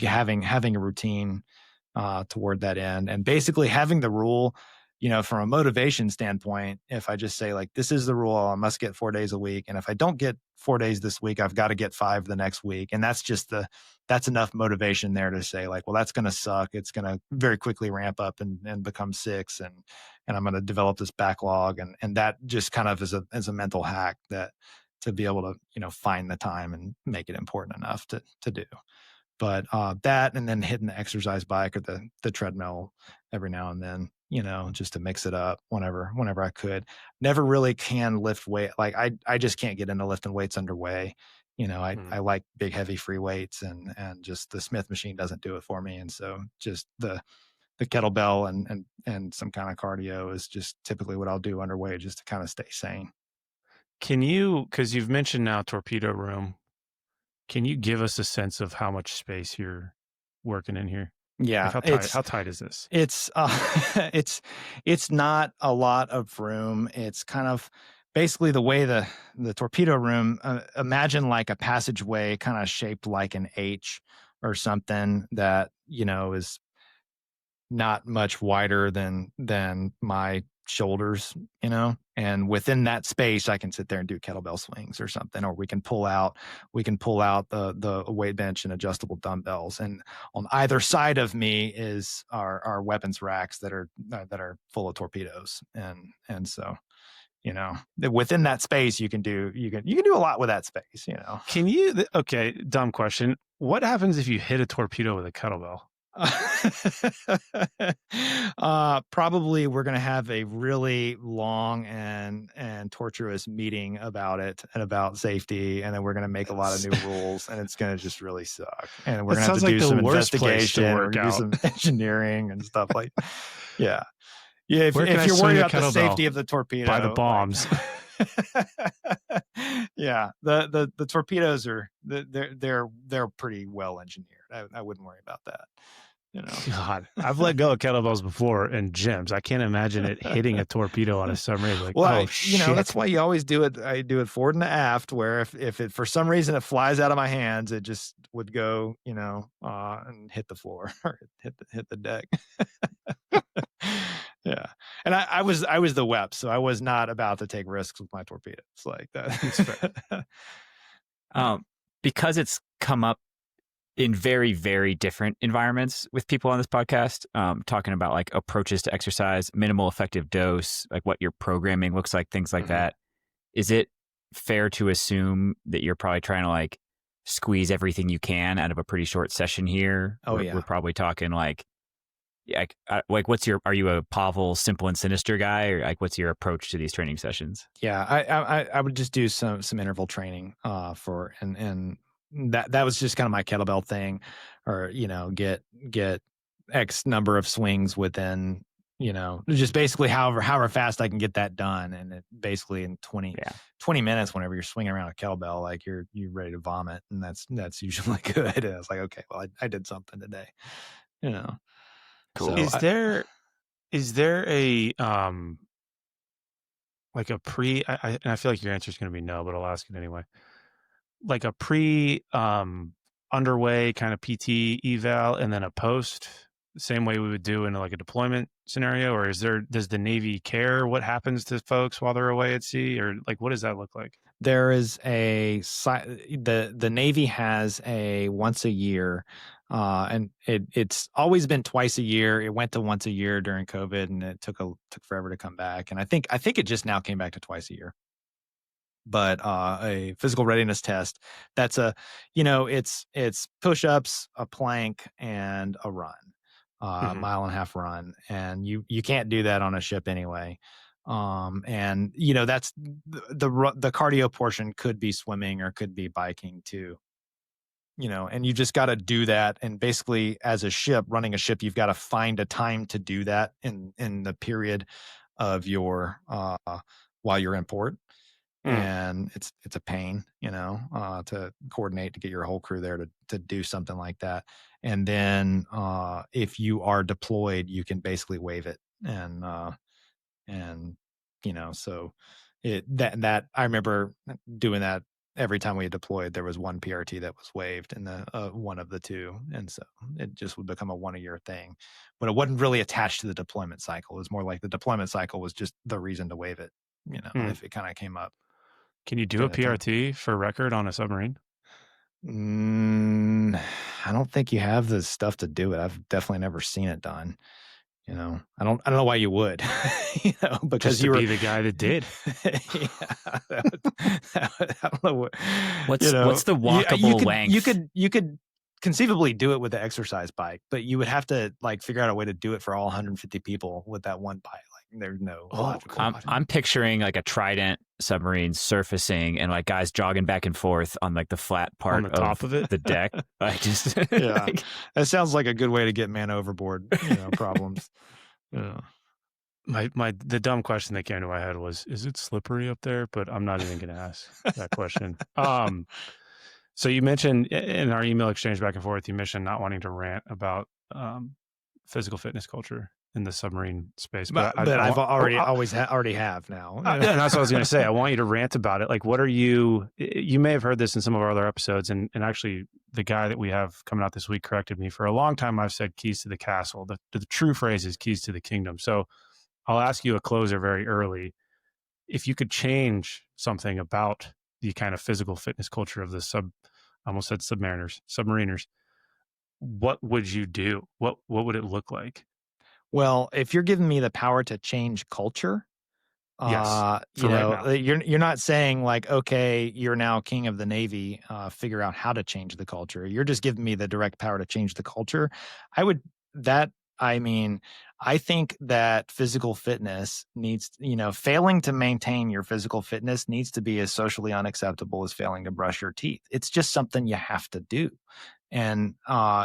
having a routine toward that end, and basically having the rule, from a motivation standpoint, if I just say like, this is the rule, I must get 4 days a week. And if I don't get 4 days this week, I've got to get 5 the next week. And that's enough motivation there to say like, well, that's going to suck. It's going to very quickly ramp up and become 6. And I'm going to develop this backlog. And that just kind of is a mental hack to be able to, find the time and make it important enough to do. But that, and then hitting the exercise bike or the treadmill every now and then, just to mix it up whenever I could. Never really can lift weight. Like I just can't get into lifting weights underway. I like big, heavy free weights, and just the Smith machine doesn't do it for me. And so just the kettlebell and some kind of cardio is just typically what I'll do underway just to kind of stay sane. Can you, because you've mentioned now torpedo room, can you give us a sense of how much space you're working in here? Yeah, Like how tight is this? it's it's not a lot of room. It's kind of basically the way the torpedo room. Imagine like a passageway, kind of shaped like an H or something that is not much wider than my shoulders, and within that space I can sit there and do kettlebell swings or something, or we can pull out the weight bench and adjustable dumbbells, and on either side of me is our weapons racks that are full of torpedoes, and so within that space you can do a lot with that space. Can you, okay, dumb question, what happens if you hit a torpedo with a kettlebell? Probably we're going to have a really long and torturous meeting about it and about safety, and then we're going to make a lot of new rules, and it's going to just really suck. And we're going to have to do some investigation, we're going to do some engineering and stuff like. Yeah. If you're worried about the safety of the torpedo, by the bombs. Yeah, the torpedoes are they're pretty well engineered. I wouldn't worry about that. God, I've let go of kettlebells before in gyms. I can't imagine it hitting a torpedo on a submarine. Like, well, shit. That's why you always do it. I do it forward and aft, where if it for some reason it flies out of my hands, it just would go, and hit the floor or hit the deck. Yeah, and I was the WEP, so I was not about to take risks with my torpedoes like that. Because it's come up in very, very different environments with people on this podcast, talking about like approaches to exercise, minimal effective dose, like what your programming looks like, things like that. Is it fair to assume that you're probably trying to like squeeze everything you can out of a pretty short session here? We're probably talking like are you a Pavel simple and sinister guy, or like what's your approach to these training sessions? Yeah, I would just do some interval training for and that was just kind of my kettlebell thing, or get X number of swings within just basically however fast I can get that done, and it basically in 20 minutes, whenever you're swinging around a kettlebell, like you're ready to vomit, and that's usually good. And I was like, okay, well I did something today, Cool. So is there a like a pre? And I feel like your answer is going to be no, but I'll ask it anyway. Like a pre underway kind of PT eval, and then a post, the same way we would do in like a deployment scenario, or does the Navy care what happens to folks while they're away at sea, or like what does that look like? There is the Navy has a once a year, and it's always been twice a year. It went to once a year during COVID, and it took forever to come back. And I think it just now came back to twice a year. But a physical readiness test, that's it's push-ups, a plank, and a run, a mile and a half run, and you can't do that on a ship anyway. And that's the cardio portion could be swimming or could be biking too, and you just got to do that. And basically as a ship, running a ship, you've got to find a time to do that in the period of your while you're in port. And it's a pain, to coordinate to get your whole crew there to do something like that. And then if you are deployed, you can basically waive it. And so that I remember doing that every time we had deployed. There was one PRT that was waived in the one of the two, and so it just would become a 1 a year thing. But it wasn't really attached to the deployment cycle. It was more like the deployment cycle was just the reason to waive it. If it kind of came up. Can you do a PRT for record on a submarine? I don't think you have the stuff to do it. I've definitely never seen it done. I don't know why you would, because just to be the guy that did. I don't know what's the walkable length. You could conceivably do it with the exercise bike, but you would have to like figure out a way to do it for all 150 people with that one bike. Like there's no Oh, logical. I'm picturing like a Trident submarine surfacing and like guys jogging back and forth on like the flat part on the top of it. the deck. Like just Yeah, like, that sounds like a good way to get man overboard. Problems. Yeah. The dumb question that came to my head was, is it slippery up there? But I'm not even going to ask that question. So you mentioned in our email exchange back and forth, you mentioned not wanting to rant about physical fitness culture in the submarine space, but I've already have now. Yeah, that's what I was going to say. I want you to rant about it. Like, what are you may have heard this in some of our other episodes, and actually the guy that we have coming out this week corrected me. For a long time, I've said keys to the castle. The true phrase is keys to the kingdom. So I'll ask you a closer very early. If you could change something about the kind of physical fitness culture of the I almost said submariners, what would you do? What would it look like? Well, if you're giving me the power to change culture, Yes, you're not saying like, okay, you're now king of the Navy, figure out how to change the culture. You're just giving me the direct power to change the culture. I think that physical fitness needs, failing to maintain your physical fitness needs to be as socially unacceptable as failing to brush your teeth. It's just something you have to do. And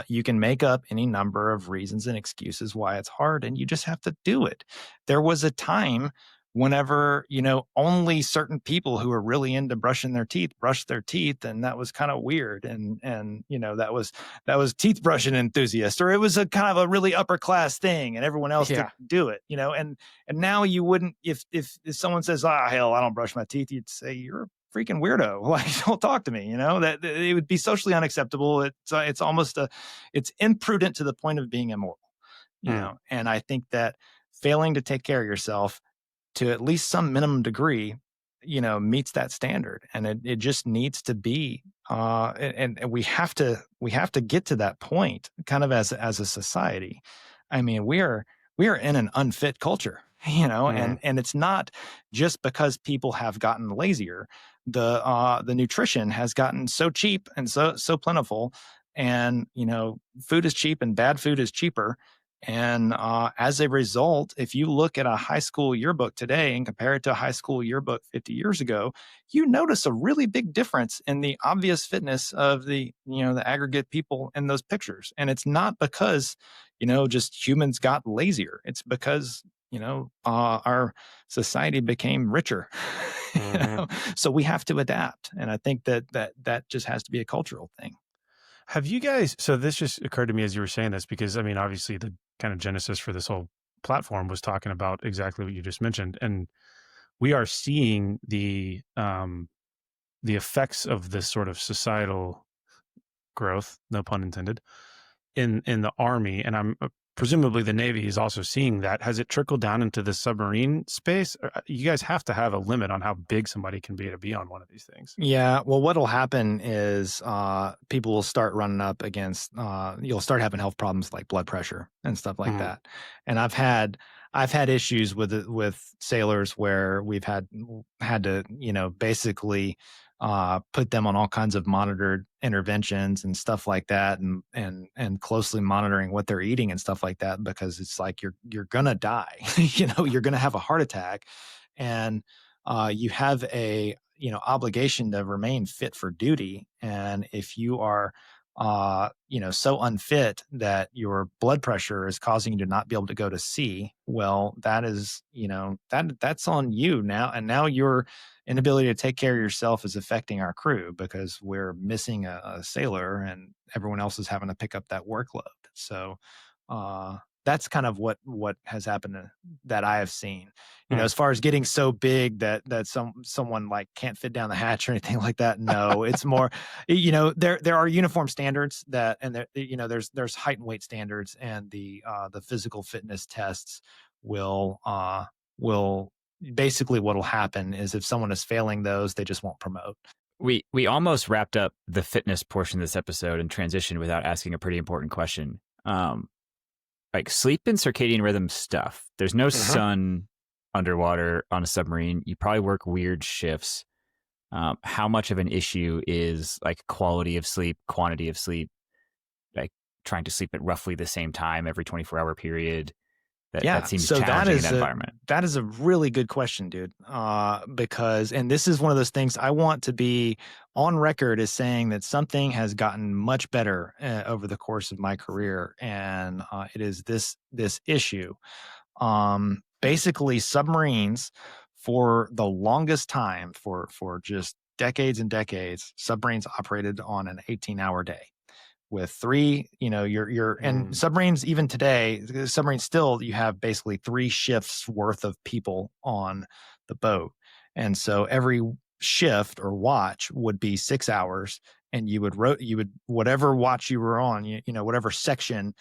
you can make up any number of reasons and excuses why it's hard, and you just have to do it. There was a time whenever, only certain people who were really into brushing their teeth brushed their teeth, and that was kind of weird. And that was teeth brushing enthusiasts, or it was a kind of a really upper class thing, and everyone else didn't do it, and now you wouldn't, if someone says, hell, I don't brush my teeth, you'd say, you're a freaking weirdo. Like, don't talk to me, that it would be socially unacceptable. It's almost it's imprudent to the point of being immoral, and I think that failing to take care of yourself to at least some minimum degree, meets that standard. And it just needs to be, and we have to get to that point kind of as a society. I mean, we are in an unfit culture, and it's not just because people have gotten lazier. The nutrition has gotten so cheap and so plentiful, and, food is cheap and bad food is cheaper. And as a result, if you look at a high school yearbook today and compare it to a high school yearbook 50 years ago, you notice a really big difference in the obvious fitness of the aggregate people in those pictures. And it's not because, just humans got lazier. It's because, our society became richer. So we have to adapt. And I think that just has to be a cultural thing. Have you guys, so this just occurred to me as you were saying this, because obviously the kind of genesis for this whole platform was talking about exactly what you just mentioned. And we are seeing the effects of this sort of societal growth, no pun intended, in the Army. And I'm presumably the Navy is also seeing that. Has it trickled down into the submarine space? You guys have to have a limit on how big somebody can be to be on one of these things. Yeah. Well, what'll happen is people will start running up against, you'll start having health problems like blood pressure and stuff like that. And I've had issues with sailors where we've had to, basically put them on all kinds of monitored interventions and stuff like that, and closely monitoring what they're eating and stuff like that, because it's like you're gonna die. You're gonna have a heart attack, and you have a obligation to remain fit for duty. And if you are so unfit that your blood pressure is causing you to not be able to go to sea, well, that is, that's on you now. And now your inability to take care of yourself is affecting our crew, because we're missing a sailor and everyone else is having to pick up that workload. So, that's kind of what has happened that I have seen, as far as getting so big that someone like can't fit down the hatch or anything like that. No, it's more, there are uniform standards and there's height and weight standards, and the physical fitness tests will basically what'll happen is if someone is failing those, they just won't promote. We almost wrapped up the fitness portion of this episode and transitioned without asking a pretty important question. Like sleep and circadian rhythm stuff. There's no sun underwater on a submarine. You probably work weird shifts. How much of an issue is like quality of sleep, quantity of sleep, like trying to sleep at roughly the same time every 24-hour period? that seems so challenging in that environment? that is a really good question, dude. Because, and this is one of those things I want to be on record as saying that something has gotten much better over the course of my career, and it is this issue. Basically, submarines for the longest time, for just decades and decades, submarines operated on an 18-hour day with three, and submarines, even today, submarines still, you have basically 3 shifts worth of people on the boat. And so every shift or watch would be 6 hours, and you would whatever watch you were on, whatever section,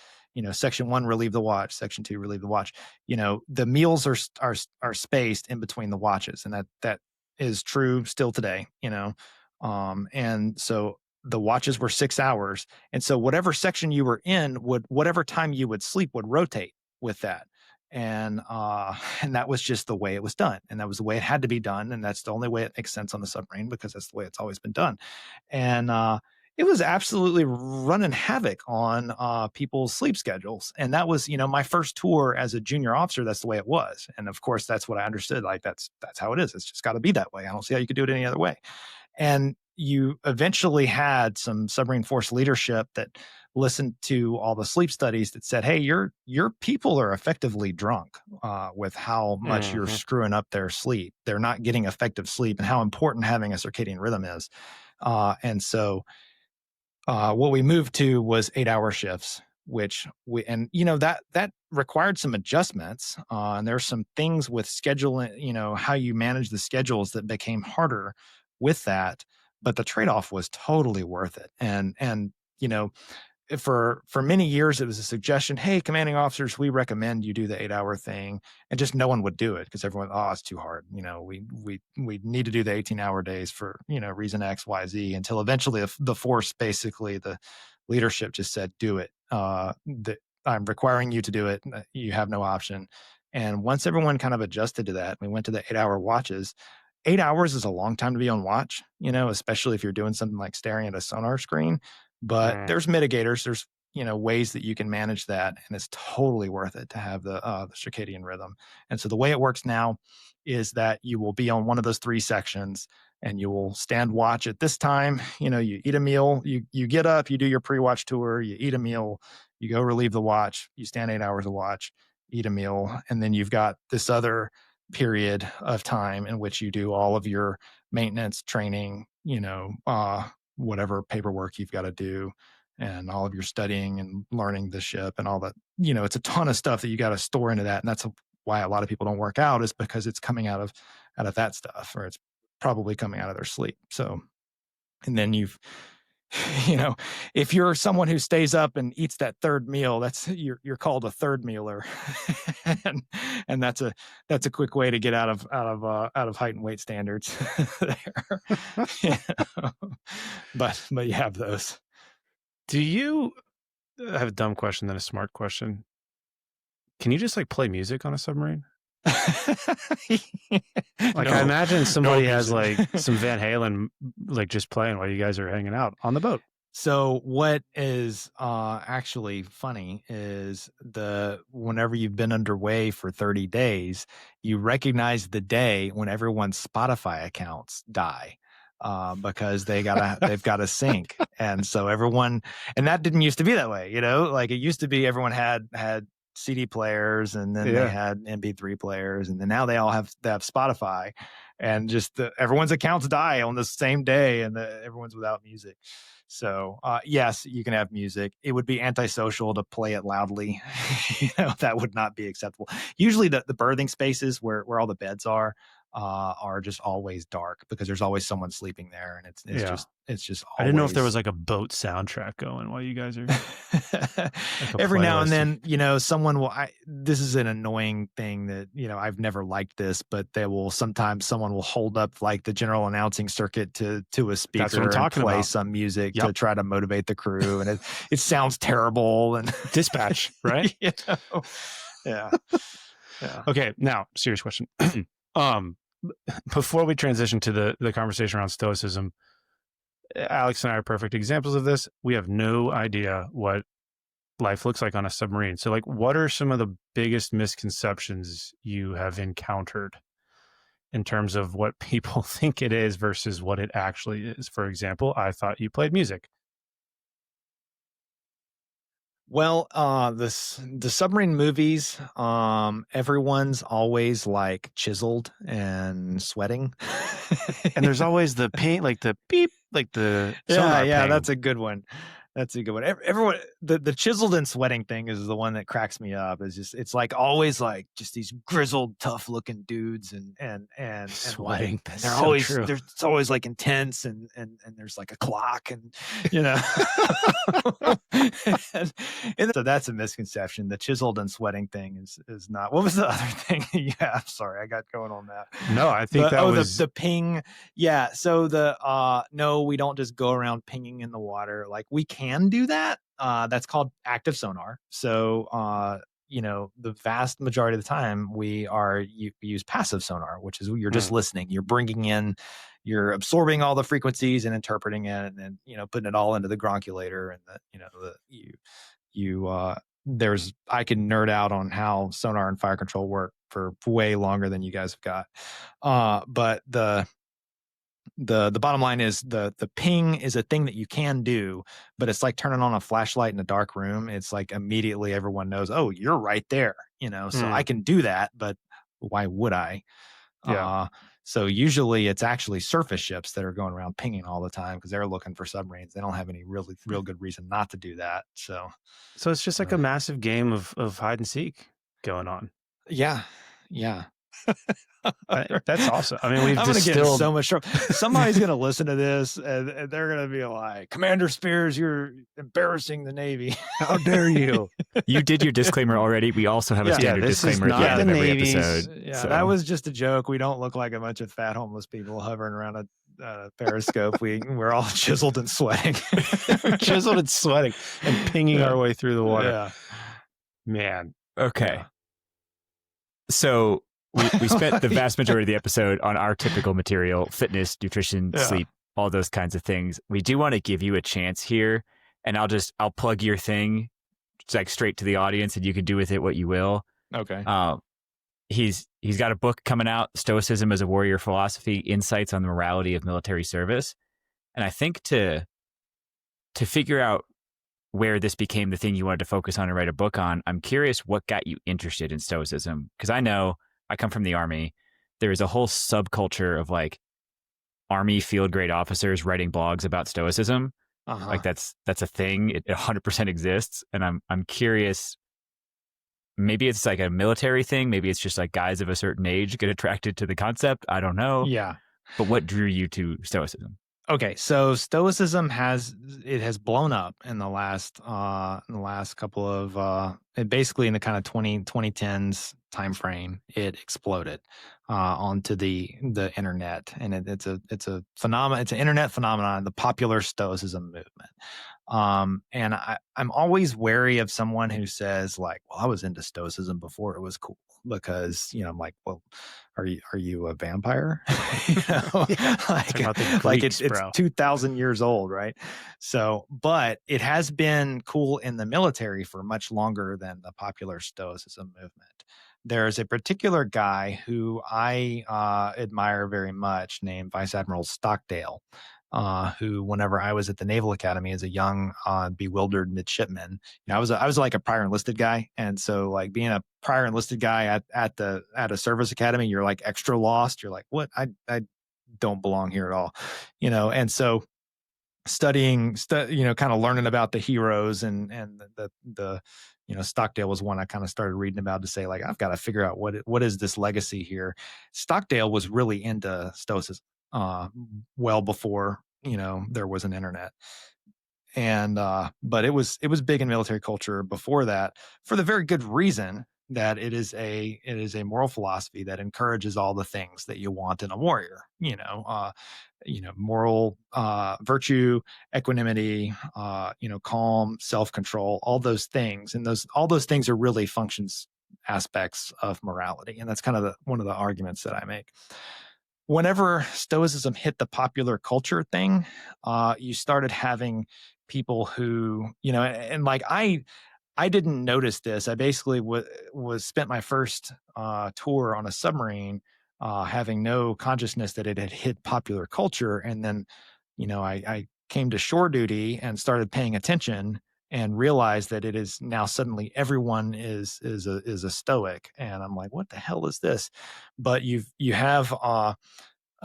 section 1 relieve the watch, section 2 relieve the watch. The meals are spaced in between the watches, and that is true still today. And so the watches were 6 hours. And so whatever section you were in whatever time you would sleep would rotate with that. And that was just the way it was done. And that was the way it had to be done. And that's the only way it makes sense on the submarine, because that's the way it's always been done. And it was absolutely running havoc on people's sleep schedules. And that was, my first tour as a junior officer. That's the way it was. And of course, that's what I understood. Like, that's how it is. It's just got to be that way. I don't see how you could do it any other way. And you eventually had some submarine force leadership that listened to all the sleep studies that said, hey, your people are effectively drunk with how much you're screwing up their sleep. They're not getting effective sleep, and how important having a circadian rhythm is. And so what we moved to was 8-hour shifts, which that required some adjustments. And there's some things with scheduling, how you manage the schedules, that became harder with that. But the trade-off was totally worth it. And for many years, it was a suggestion, hey, commanding officers, we recommend you do the 8-hour thing. And just no one would do it, because everyone, it's too hard. We need to do the 18-hour days for, reason X, Y, Z, until eventually the force, basically the leadership, just said, do it. I'm requiring you to do it. You have no option. And once everyone kind of adjusted to that, we went to the 8-hour watches. 8 hours is a long time to be on watch, especially if you're doing something like staring at a sonar screen. But there's mitigators. There's, ways that you can manage that. And it's totally worth it to have the circadian rhythm. And so the way it works now is that you will be on one of those 3 sections, and you will stand watch at this time. You eat a meal, you get up, you do your pre-watch tour, you eat a meal, you go relieve the watch, you stand 8 hours of watch, eat a meal. And then you've got this other period of time in which you do all of your maintenance training, whatever paperwork you've got to do, and all of your studying and learning the ship and all that. It's a ton of stuff that you got to store into that. And that's why a lot of people don't work out, is because it's coming out of that stuff, or it's probably coming out of their sleep. So, and then if you're someone who stays up and eats that third meal, that's you're called a third mealer. and that's a quick way to get out of height and weight standards there. But you have those. Do you I have a dumb question, then a smart question? Can you just play music on a submarine? I imagine somebody has some Van Halen just playing while you guys are hanging out on the boat. So what is actually funny is whenever you've been underway for 30 days, you recognize the day when everyone's Spotify accounts die. Because they've got to sync. And so everyone, and that didn't used to be that way, it used to be everyone had CD players, and then they had MP3 players, and then now they all have Spotify, and just everyone's accounts die on the same day, and everyone's without music. So yes, you can have music. It would be antisocial to play it loudly. That would not be acceptable. Usually the berthing spaces where all the beds are just always dark, because there's always someone sleeping there, and it's just always... I didn't know if there was a boat soundtrack going while you guys are every now and then, someone will... this is an annoying thing that, I've never liked this, but sometimes someone will hold up the general announcing circuit to a speaker. That's what I'm talking play about. Some music to try to motivate the crew, and it sounds terrible. And dispatch, right? Yeah. Okay, now serious question. Before we transition to the conversation around stoicism, Alex and I are perfect examples of this. We have no idea what life looks like on a submarine. So, like, what are some of the biggest misconceptions you have encountered in terms of what people think it is versus what it actually is? For example, I thought you played music. Well, the submarine movies, everyone's always like chiseled and sweating. And there's always the paint, like the beep, like the Yeah, sonar yeah, ping. that's a good one. That's a good one. Everyone, the chiseled and sweating thing is the one that cracks me up. Is just it's like always like just these grizzled, tough looking dudes and Sweating. like That's they're so always true. it's always like intense and there's like a clock and you know. and so that's a misconception. The chiseled and sweating thing is not. What was the other thing? Yeah, I'm sorry, I got going on that. No, I think that was the ping. Yeah. So no, we don't just go around pinging in the water. Like we can do that. That's called active sonar. So the vast majority of the time we use passive sonar, which is you're just listening. You're bringing in, you're absorbing all the frequencies and interpreting it, and then putting it all into the gronculator, and there's I can nerd out on how sonar and fire control work for way longer than you guys have got. But the bottom line is the ping is a thing that you can do, but it's like turning on a flashlight in a dark room. It's like immediately everyone knows, oh, you're right there, so I can do that, but why would I? Yeah. So usually it's actually surface ships that are going around pinging all the time because they're looking for submarines. They don't have any real good reason not to do that. So it's just like a massive game of hide and seek going on. Yeah. That's awesome. I mean, I'm going to get in so much trouble. Somebody's going to listen to this and they're going to be like, Commander Spears, you're embarrassing the Navy. How dare you? You did your disclaimer already. We also have a standard disclaimer at the end of every episode. Yeah, that was just a joke. We don't look like a bunch of fat homeless people hovering around a periscope. We're all chiseled and sweating. Chiseled and sweating and pinging our way through the water. Yeah. Man. Okay. Yeah. So we spent the vast majority of the episode on our typical material: fitness, nutrition, sleep, all those kinds of things. We do want to give you a chance here, and I'll plug your thing like straight to the audience, and you can do with it what you will. Okay. He's got a book coming out, Stoicism as a Warrior Philosophy: Insights on the Morality of Military Service. And I think to figure out where this became the thing you wanted to focus on and write a book on, I'm curious what got you interested in Stoicism. Because I know I come from the Army. There is a whole subculture of like Army field grade officers writing blogs about Stoicism. Like that's a thing. It 100% exists. And I'm curious, maybe it's like a military thing. Maybe it's just like guys of a certain age get attracted to the concept. I don't know. Yeah. But what drew you to Stoicism? Okay, so Stoicism has blown up in the last couple of basically in the kind of 2010s time frame. It exploded onto the internet, and it's a phenomenon. It's an internet phenomenon, the popular Stoicism movement. And I'm always wary of someone who says like, "Well, I was into Stoicism before it was cool," because I'm like, "Well, are you a vampire?" It's 2,000 years old, right? So, but it has been cool in the military for much longer than the popular Stoicism movement. There's a particular guy who I admire very much named Vice Admiral Stockdale, who, whenever I was at the Naval Academy as a young, bewildered midshipman, I was like a prior enlisted guy, and so like being a prior enlisted guy at a service academy, you're like extra lost. You're like, what? I don't belong here at all, And so studying, kind of learning about the heroes and the Stockdale was one I kind of started reading about to say like, I've got to figure out what is this legacy here. Stockdale was really into Stoicism well before there was an internet, and but it was big in military culture before that, for the very good reason that it is a moral philosophy that encourages all the things that you want in a warrior. Moral virtue, equanimity, calm, self-control, all those things, and all those things are really functions aspects of morality, and that's kind of one of the arguments that I make. Whenever Stoicism hit the popular culture thing, you started having people who, and like I didn't notice this. I basically was spent my first tour on a submarine, having no consciousness that it had hit popular culture, and then, I came to shore duty and started paying attention and realized that it is now suddenly everyone is a stoic, and I'm like, what the hell is this? But you have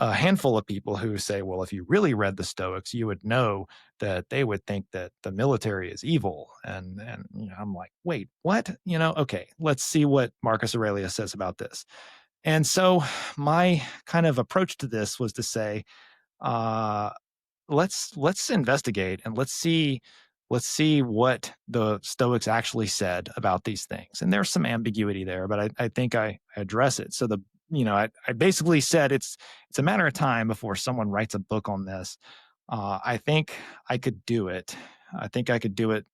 a handful of people who say, well, if you really read the Stoics, you would know that they would think that the military is evil. And I'm like, wait, what? Okay, let's see what Marcus Aurelius says about this. And so my kind of approach to this was to say, uh, let's investigate and let's see what the Stoics actually said about these things. And there's some ambiguity there, but I think I address it. So I basically said it's a matter of time before someone writes a book on this. I think I could do it. I think I could do it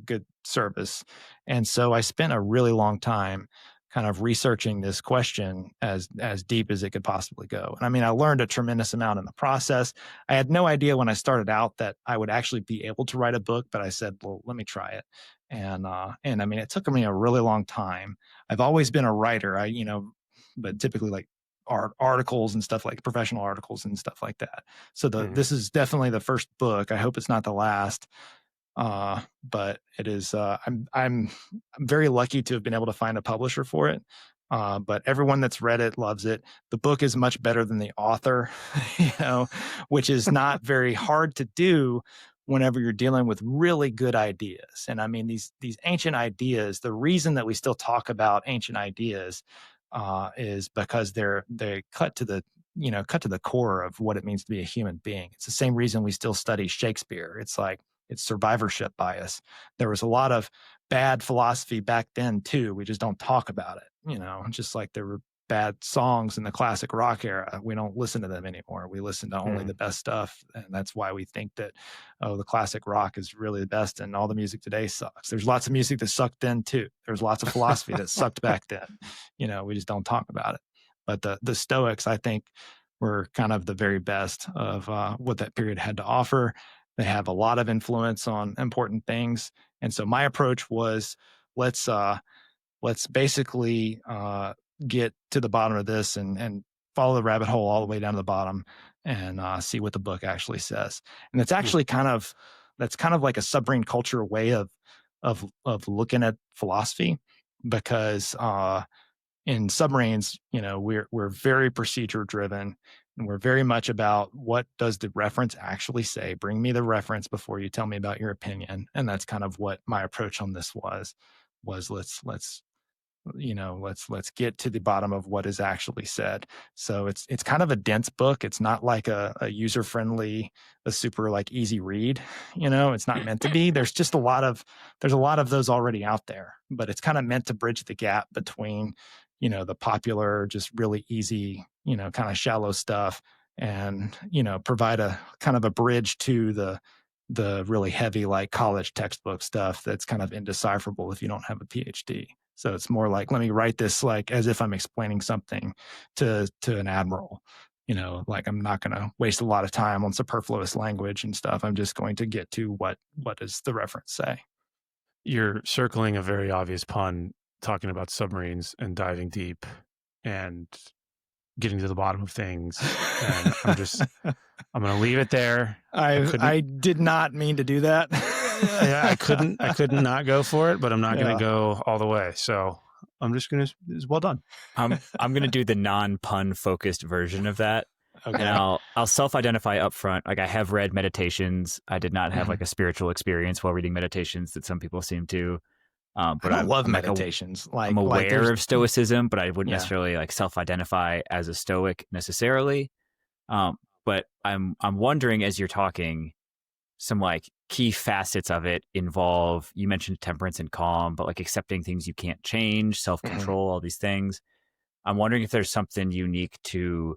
good service. And so I spent a really long time kind of researching this question as deep as it could possibly go. And I mean, I learned a tremendous amount in the process. I had no idea when I started out that I would actually be able to write a book, but I said, well, let me try it. And I mean, it took me a really long time. I've always been a writer. But typically like articles and stuff, like professional articles and stuff like that. So this is definitely the first book. I hope it's not the last. But it is. I'm very lucky to have been able to find a publisher for it. But everyone that's read it loves it. The book is much better than the author, which is not very hard to do whenever you're dealing with really good ideas. And I mean, these ancient ideas, the reason that we still talk about ancient ideas is because they cut to the core of what it means to be a human being. It's the same reason we still study Shakespeare. It's like it's survivorship bias. There was a lot of bad philosophy back then too. We just don't talk about it. Just like there were bad songs in the classic rock era. We don't listen to them anymore. We listen to only the best stuff. And that's why we think that, the classic rock is really the best and all the music today sucks. There's lots of music that sucked then too. There's lots of philosophy that sucked back then. We just don't talk about it. But the Stoics, I think, were kind of the very best of what that period had to offer. They have a lot of influence on important things. And so my approach was, let's basically get to the bottom of this and follow the rabbit hole all the way down to the bottom and see what the book actually says. And it's actually that's kind of like a submarine culture way of looking at philosophy, because in submarines, we're very procedure driven, and we're very much about what does the reference actually say. Bring me the reference before you tell me about your opinion. And that's kind of what my approach on this was let's get to the bottom of what is actually said. So it's kind of a dense book. It's not like a user friendly, a super like easy read. It's not meant to be. There's a lot of those already out there, but it's kind of meant to bridge the gap between the popular, just really easy, kind of shallow stuff, and provide a kind of a bridge to the really heavy like college textbook stuff that's kind of indecipherable if you don't have a PhD. So it's more like, let me write this like as if I'm explaining something to an admiral. Like I'm not going to waste a lot of time on superfluous language and stuff. I'm just going to get to what does the reference say. You're circling a very obvious pun, talking about submarines and diving deep and getting to the bottom of things. And I'm going to leave it there. I did not mean to do that. Yeah, I couldn't not go for it, but I'm not going to go all the way. So I'm just going to, it's well done. I'm going to do the non-pun focused version of that. Okay. And I'll self-identify up front. Like I have read Meditations. I did not have like a spiritual experience while reading Meditations that some people seem to. But I love Meditations. I'm aware of Stoicism, but I wouldn't necessarily like self-identify as a Stoic necessarily. But I'm wondering, as you're talking, some like key facets of it involve, you mentioned temperance and calm, but like accepting things you can't change, self-control, all these things. I'm wondering if there's something unique to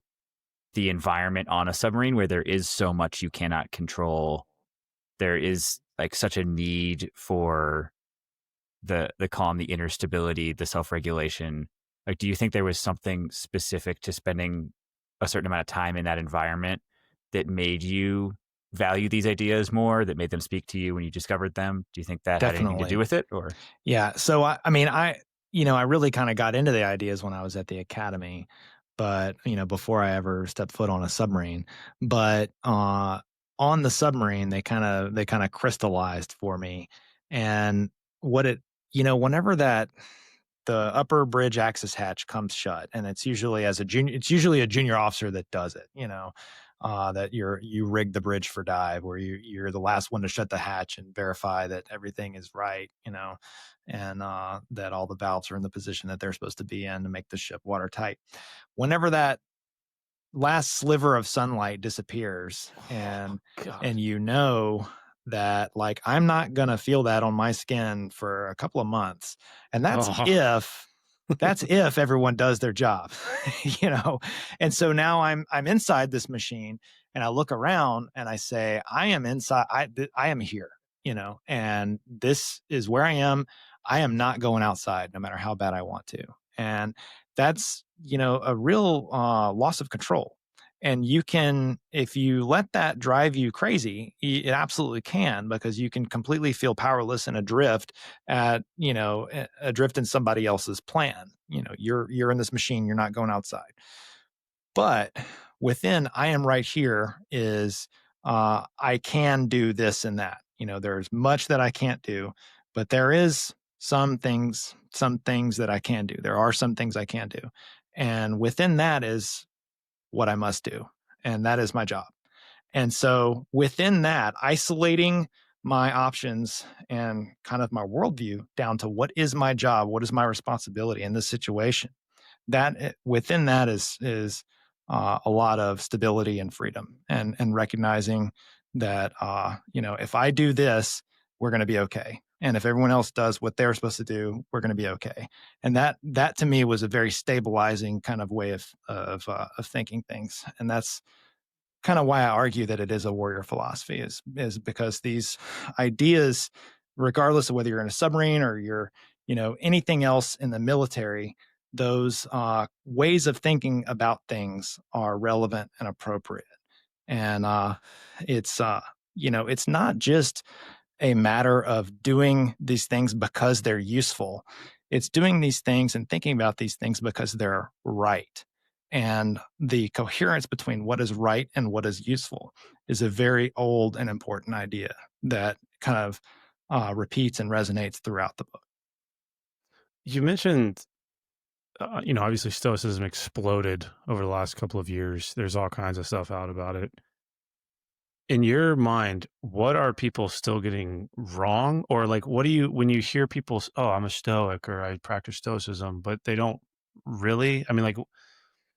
the environment on a submarine where there is so much you cannot control. There is like such a need for the calm, the inner stability, the self-regulation. Like, do you think there was something specific to spending a certain amount of time in that environment that made you value these ideas more, that made them speak to you when you discovered them? Do you think that had anything to do Definitely. with it, or? Yeah. So I mean, I really kind of got into the ideas when I was at the academy, but before I ever stepped foot on a submarine. But on the submarine, they kind of crystallized for me, and what it, whenever that the upper bridge access hatch comes shut, and it's usually a junior officer that does it, that you rig the bridge for dive, where you're the last one to shut the hatch and verify that everything is right, and that all the valves are in the position that they're supposed to be in to make the ship watertight. Whenever that last sliver of sunlight disappears, Oh, and God. that, like, I'm not gonna feel that on my skin for a couple of months, and Oh, that's if everyone does their job, you know? And so now I'm inside this machine, and I look around and I say, "I am inside, I am here," "and this is where I am. I am not going outside no matter how bad I want to." And that's, a real, loss of control. And you can, if you let that drive you crazy, it absolutely can, because you can completely feel powerless and adrift in somebody else's plan. You're in this machine, you're not going outside. But within I am right here is, I can do this and that. There's much that I can't do, but there is some things that I can do. There are some things I can do. And within that is what I must do. And that is my job. And so within that, isolating my options and kind of my worldview down to what is my job, what is my responsibility in this situation, within that is a lot of stability and freedom, and recognizing that, if I do this, we're going to be okay, and if everyone else does what they're supposed to do, we're going to be okay. And that to me was a very stabilizing kind of way of thinking things, and that's kind of why I argue that it is a warrior philosophy, is because these ideas, regardless of whether you're in a submarine or you're, anything else in the military, those ways of thinking about things are relevant and appropriate. And it's not just a matter of doing these things because they're useful. It's doing these things and thinking about these things because they're right. And the coherence between what is right and what is useful is a very old and important idea that kind of repeats and resonates throughout the book. you mentioned, obviously Stoicism exploded over the last couple of years. There's all kinds of stuff out about it. In your mind, what are people still getting wrong? Or like, what do you, when you hear people, oh, I'm a Stoic or I practice Stoicism, but they don't really, I mean, like,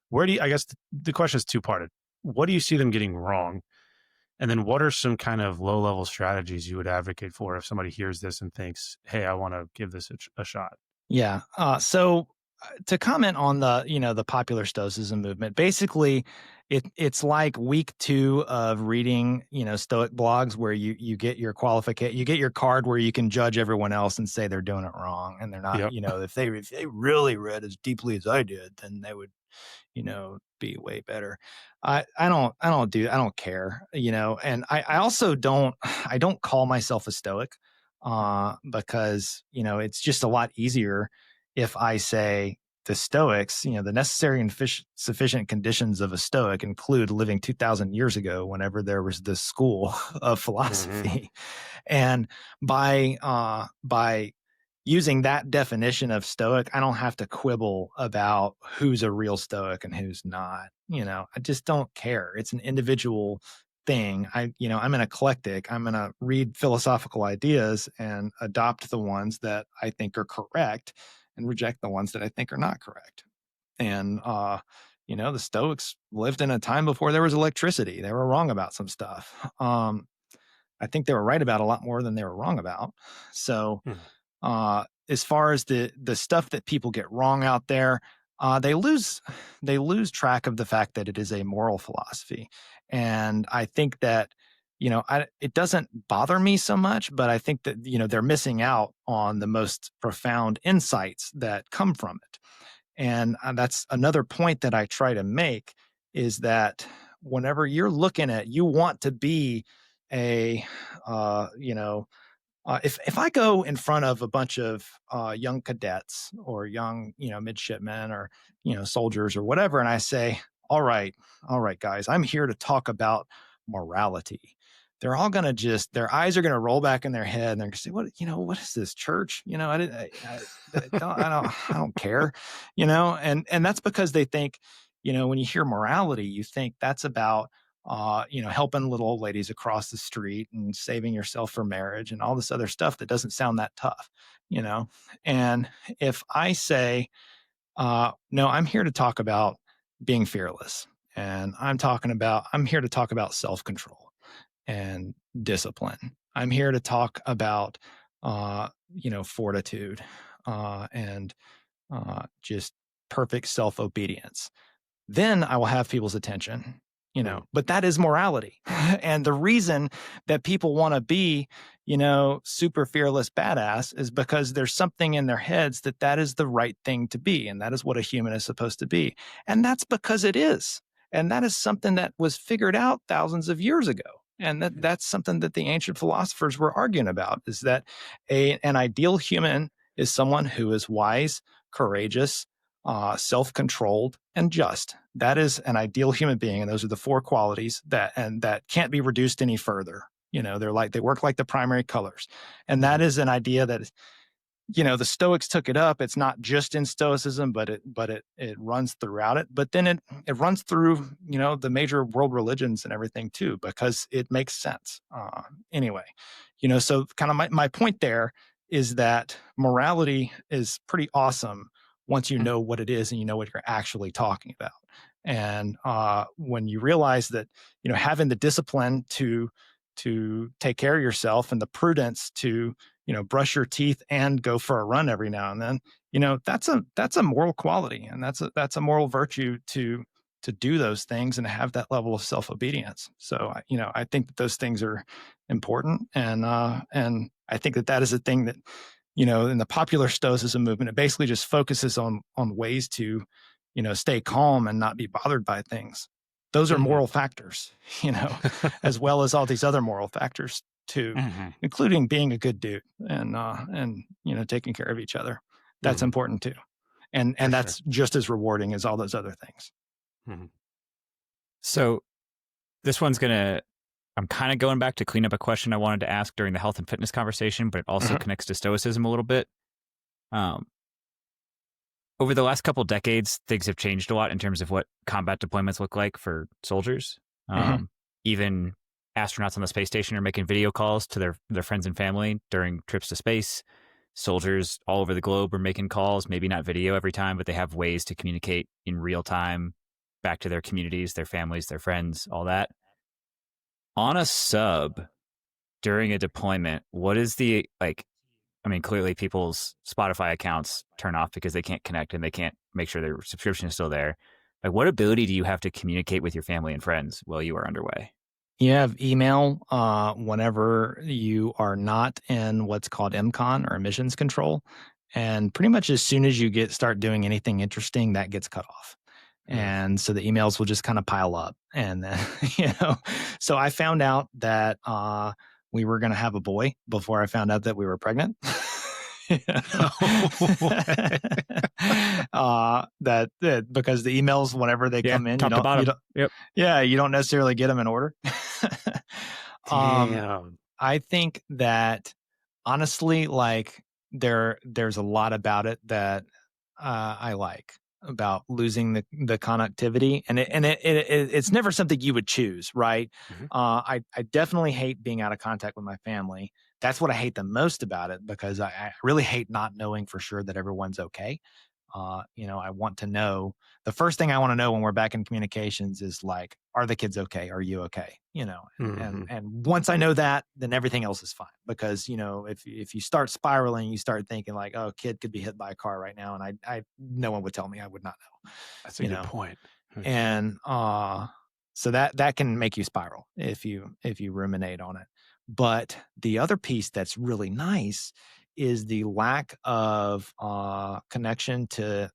where do you, I guess the question is two-parted. What do you see them getting wrong? And then what are some kind of low level strategies you would advocate for if somebody hears this and thinks, hey, I want to give this a shot? Yeah. So to comment on the popular Stoicism movement, basically, it's like week 2 of reading, Stoic blogs, where you get your you get your card where you can judge everyone else and say they're doing it wrong, and they're not. Yep. If they really read as deeply as I did, then they would, be way better. I don't care, and I also don't I don't call myself a Stoic, because, it's just a lot easier if I say the Stoics, the necessary and sufficient conditions of a Stoic include living 2,000 years ago, whenever there was this school of Hmm. philosophy. And by using that definition of Stoic, I don't have to quibble about who's a real Stoic and who's not. I just don't care. It's an individual thing. I'm an eclectic. I'm going to read philosophical ideas and adopt the ones that I think are correct, and reject the ones that I think are not correct. And the Stoics lived in a time before there was electricity. They were wrong about some stuff. I think they were right about a lot more than they were wrong about. So, as far as the stuff that people get wrong out there, they lose track of the fact that it is a moral philosophy. And I think that, it doesn't bother me so much, but I think that, they're missing out on the most profound insights that come from it. And that's another point that I try to make, is that whenever you're looking at, you want to be if I go in front of a bunch of young cadets or young, midshipmen or soldiers or whatever, and I say, all right, guys, I'm here to talk about morality. They're all gonna just their eyes are gonna roll back in their head, and they're gonna say, what is this church? I didn't, I don't care, and that's because they think, when you hear morality, you think that's about helping little old ladies across the street and saving yourself for marriage and all this other stuff that doesn't sound that tough, you know? And if I say, no, I'm here to talk about being fearless, and I'm here to talk about self control and discipline. I'm here to talk about, fortitude, and just perfect self obedience, then I will have people's attention, but that is morality. And the reason that people want to be, super fearless badass is because there's something in their heads that is the right thing to be. And that is what a human is supposed to be. And that's because it is. And that is something that was figured out thousands of years ago. And that's something that the ancient philosophers were arguing about, is that an ideal human is someone who is wise, courageous, self-controlled, and just. That is an ideal human being, and those are the four qualities that can't be reduced any further. They work like the primary colors, and that is an idea that the Stoics took it up. It's not just in Stoicism, but it runs throughout it. But then it runs through the major world religions and everything too, because it makes sense. Anyway, so kind of my point there is that morality is pretty awesome once you know what it is and you know what you're actually talking about. And when you realize that having the discipline to take care of yourself and the prudence to brush your teeth and go for a run every now and then, that's a moral quality, and that's a moral virtue to do those things and have that level of self-obedience. So I think that those things are important, and I think that is a thing that in the popular Stoicism movement, it basically just focuses on ways to stay calm and not be bothered by things. Those are moral factors, as well as all these other moral factors too, including being a good dude and taking care of each other. That's important too. And that's just as rewarding as all those other things. So this one's I'm kind of going back to clean up a question I wanted to ask during the health and fitness conversation, but it also connects to Stoicism a little bit. Over the last couple of decades, things have changed a lot in terms of what combat deployments look like for soldiers. Even astronauts on the space station are making video calls to their friends and family during trips to space. Soldiers all over the globe are making calls, maybe not video every time, but they have ways to communicate in real time back to their communities, their families, their friends, all that. On a sub during a deployment, what is clearly people's Spotify accounts turn off because they can't connect and they can't make sure their subscription is still there. Like, what ability do you have to communicate with your family and friends while you are underway? You have email whenever you are not in what's called MCON or emissions control. And pretty much as soon as you start doing anything interesting, that gets cut off. And so the emails will just kind of pile up. And then, so I found out that we were going to have a boy before I found out that we were pregnant. Because the emails, whenever they come in, you don't necessarily get them in order. I think that honestly, like there's a lot about it that I like about losing the connectivity, and it's never something you would choose, right? I definitely hate being out of contact with my family. That's what I hate the most about it, because I really hate not knowing for sure that everyone's okay. I want to know. The first thing I want to know when we're back in communications is like, are the kids okay? Are you okay? And once I know that, then everything else is fine. Because if you start spiraling, you start thinking like, oh, kid could be hit by a car right now, and I no one would tell me. I would not know. That's a good point. And so that can make you spiral if you ruminate on it. But the other piece that's really nice is the lack of connection to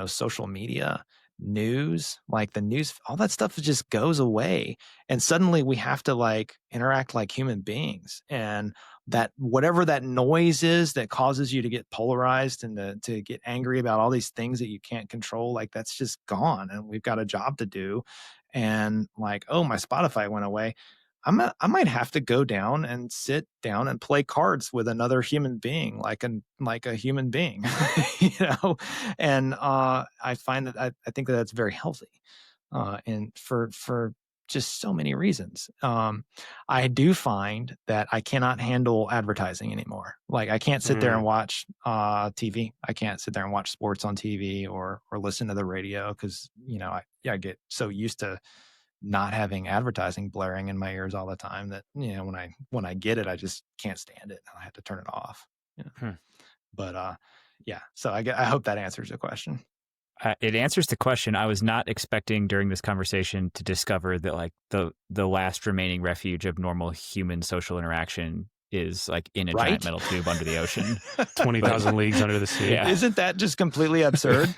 social media news, like the news, all that stuff just goes away. And suddenly we have to like interact like human beings. And that whatever that noise is that causes you to get polarized and to get angry about all these things that you can't control, like that's just gone. And we've got a job to do. And like, oh, my Spotify went away. I might have to go down and sit down and play cards with another human being, like a human being, you know. And I find that I think that that's very healthy, and for just so many reasons. I do find that I cannot handle advertising anymore. Like I can't sit there and watch TV. I can't sit there and watch sports on TV or listen to the radio because I get so used to not having advertising blaring in my ears all the time that when I get it, I just can't stand it. I have to turn it off. But yeah, so I hope that answers the question. It answers the question. I was not expecting during this conversation to discover that like the last remaining refuge of normal human social interaction is like in a giant metal tube under the ocean, 20,000 leagues under the sea. Yeah. Isn't that just completely absurd?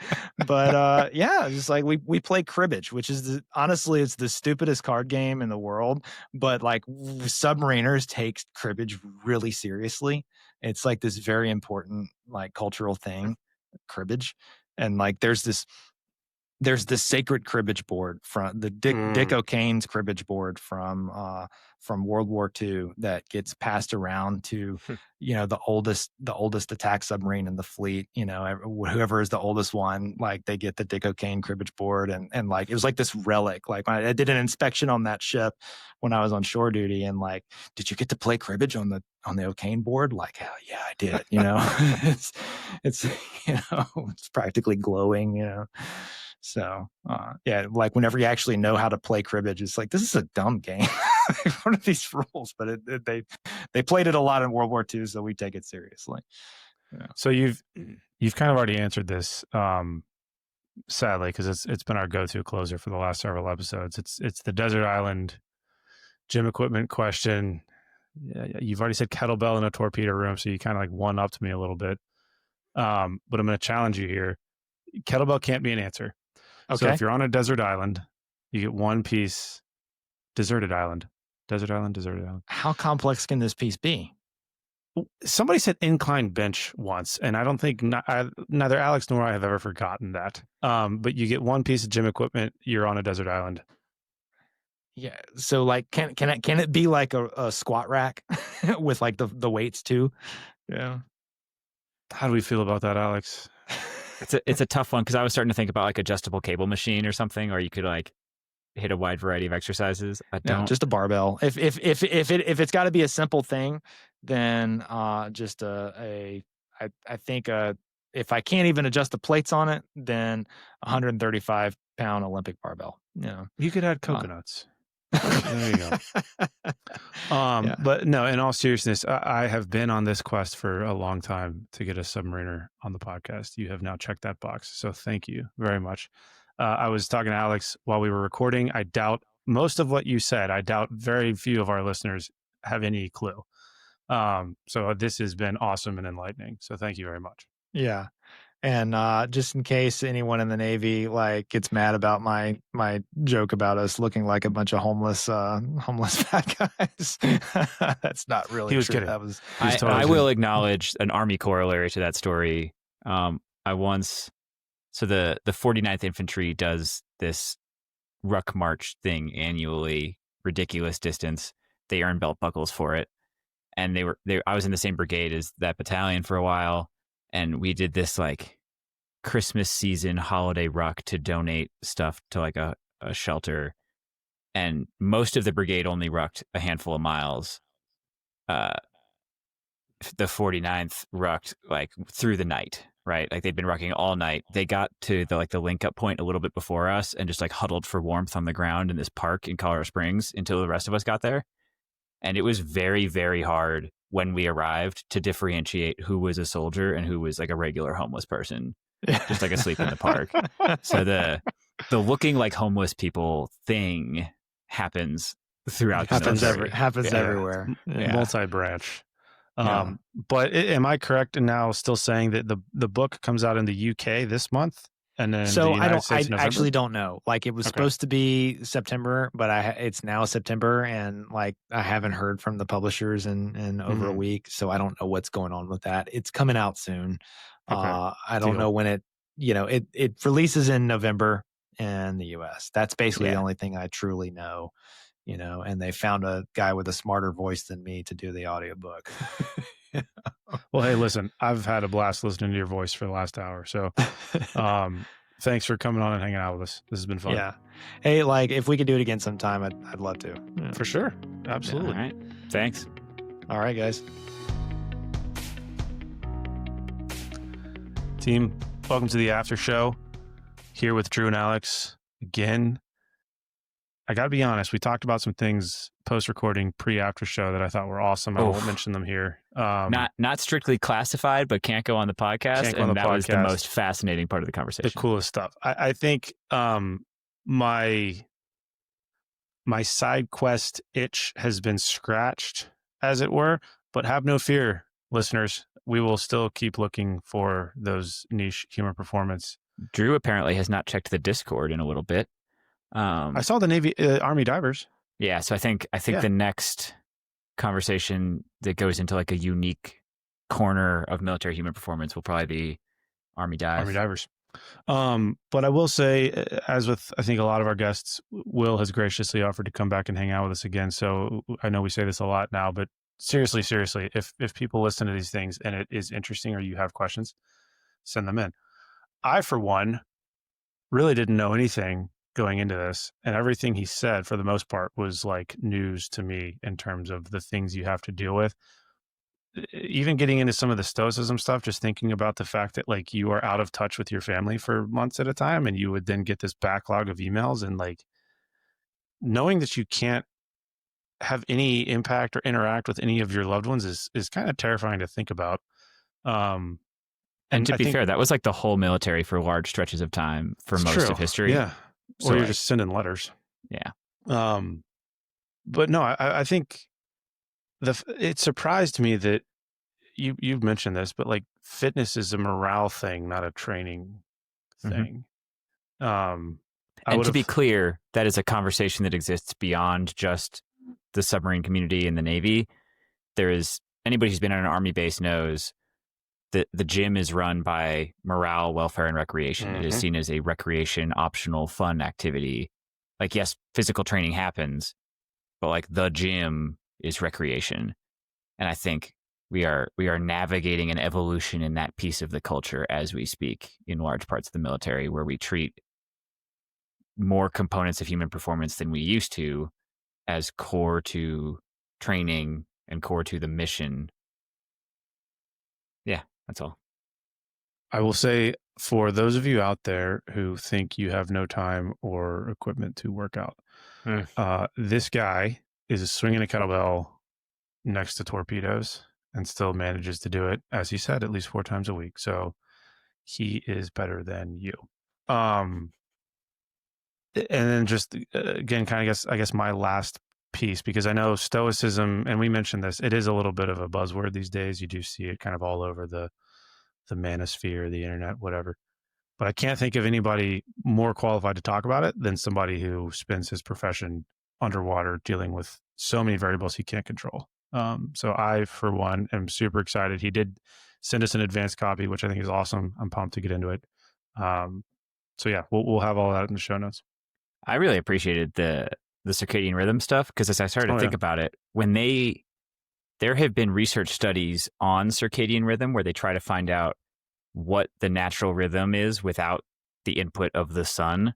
But yeah, just like we play cribbage, which is honestly, it's the stupidest card game in the world. But like Submariners takes cribbage really seriously. It's like this very important like cultural thing, cribbage. And like there's this sacred cribbage board from the Dick O'Kane's cribbage board from World War II that gets passed around to the oldest attack submarine in the fleet. Whoever is the oldest one, like they get the Dick O'Kane cribbage board, and like it was like this relic. Like I did an inspection on that ship when I was on shore duty, and like, did you get to play cribbage on the O'Kane board? Like, hell yeah, I did. It's it's practically glowing. So yeah, like whenever you actually know how to play cribbage, it's like, this is a dumb game. What are these rules? But they played it a lot in World War II, so we take it seriously. Yeah. So you've kind of already answered this, sadly, because it's been our go-to closer for the last several episodes. It's the desert island gym equipment question. Yeah, you've already said kettlebell in a torpedo room, so you kind of like one-upped me a little bit. But I'm going to challenge you here. Kettlebell can't be an answer. Okay. So if you're on a desert island, you get one piece. Deserted island. How complex can this piece be? Somebody said inclined bench once, and I don't think neither Alex nor I have ever forgotten that. But you get one piece of gym equipment. You're on a desert island. Yeah. So like, can it be like a squat rack with like the weights too? Yeah. How do we feel about that, Alex? It's a tough one because I was starting to think about like adjustable cable machine or something, or you could like hit a wide variety of exercises. Just a barbell. If it's got to be a simple thing, then just I think if I can't even adjust the plates on it, then 135-pound Olympic barbell. You could add coconuts. There you go. Yeah. But no, in all seriousness, I have been on this quest for a long time to get a submariner on the podcast. You have now checked that box. So thank you very much. I was talking to Alex while we were recording. I doubt most of what you said. I doubt very few of our listeners have any clue. So this has been awesome and enlightening. So thank you very much. Yeah. And just in case anyone in the Navy like gets mad about my joke about us looking like a bunch of homeless fat guys, that's not really he was true. Kidding. I will acknowledge an Army corollary to that story. The 49th Infantry does this ruck march thing annually, ridiculous distance. They earn belt buckles for it, and I was in the same brigade as that battalion for a while. And we did this like Christmas season holiday ruck to donate stuff to like a shelter. And most of the brigade only rucked a handful of miles. The 49th rucked like through the night, right? Like they'd been rucking all night. They got to the link up point a little bit before us and just like huddled for warmth on the ground in this park in Colorado Springs until the rest of us got there. And it was very, very hard when we arrived to differentiate who was a soldier and who was like a regular homeless person, just like asleep in the park. So the looking like homeless people thing happens throughout. Happens everywhere. Yeah. Multi-branch. But am I correct in now still saying that the book comes out in the UK this month? And then So the I United don't. States I November? actually don't know. Like, it was Okay. supposed to be September, but it's now September, and like I haven't heard from the publishers in over a Mhm. week, so I don't know what's going on with that. It's coming out soon. Okay. I don't Deal. know when it. It releases in November in the U.S. That's basically the Yeah. only thing I truly know. And they found a guy with a smarter voice than me to do the audiobook. Well, hey, listen, I've had a blast listening to your voice for the last hour. So thanks for coming on and hanging out with us. This has been fun. Yeah. Hey, like, if we could do it again sometime, I'd love to. Yeah. For sure. Absolutely. All right. Thanks. All right, guys. Team, welcome to the after show. Here with Drew and Alex again. I got to be honest, we talked about some things post-recording, pre-after show that I thought were awesome. I won't mention them here. Not strictly classified, but can't go on the podcast. And that was the most fascinating part of the conversation. The coolest stuff. I think my side quest itch has been scratched, as it were, but have no fear, listeners. We will still keep looking for those niche human performance. Drew apparently has not checked the Discord in a little bit. I saw the Army divers. Yeah, so I think the next conversation that goes into like a unique corner of military human performance will probably be Army divers. But I will say, as with I think a lot of our guests, Will has graciously offered to come back and hang out with us again. So I know we say this a lot now, but seriously, if people listen to these things and it is interesting or you have questions, send them in. I, for one, really didn't know anything going into this, and everything he said for the most part was like news to me in terms of the things you have to deal with. Even getting into some of the stoicism stuff, just thinking about the fact that like you are out of touch with your family for months at a time, and you would then get this backlog of emails, and like knowing that you can't have any impact or interact with any of your loved ones is kind of terrifying to think about. And to be fair, that was like the whole military for large stretches of time for most of history. Yeah. So or you're just sending letters. Yeah. But no, I think it surprised me that you've mentioned this, but like fitness is a morale thing, not a training thing. And to be clear, that is a conversation that exists beyond just the submarine community and the Navy. There is anybody who's been on an Army base knows that the gym is run by morale, welfare, and recreation. It is seen as a recreation, optional, fun activity. Like, yes, physical training happens, but like the gym is recreation. And I think we are navigating an evolution in that piece of the culture as we speak in large parts of the military, where we treat more components of human performance than we used to as core to training and core to the mission. Yeah, that's all. I will say, for those of you out there who think you have no time or equipment to work out, this guy is swinging a kettlebell next to torpedoes and still manages to do it, as he said, at least 4 times a week. So he is better than you. And then just again, kind of I guess my last piece, because I know stoicism, and we mentioned this, it is a little bit of a buzzword these days. You do see it kind of all over the manosphere, the internet, whatever. But I can't think of anybody more qualified to talk about it than somebody who spends his profession underwater dealing with so many variables he can't control. So I, for one, am super excited. He did send us an advanced copy, which I think is awesome. I'm pumped to get into it. So yeah, we'll have all that in the show notes. I really appreciated the circadian rhythm stuff, because as I started to think about it, when there have been research studies on circadian rhythm where they try to find out what the natural rhythm is without the input of the sun.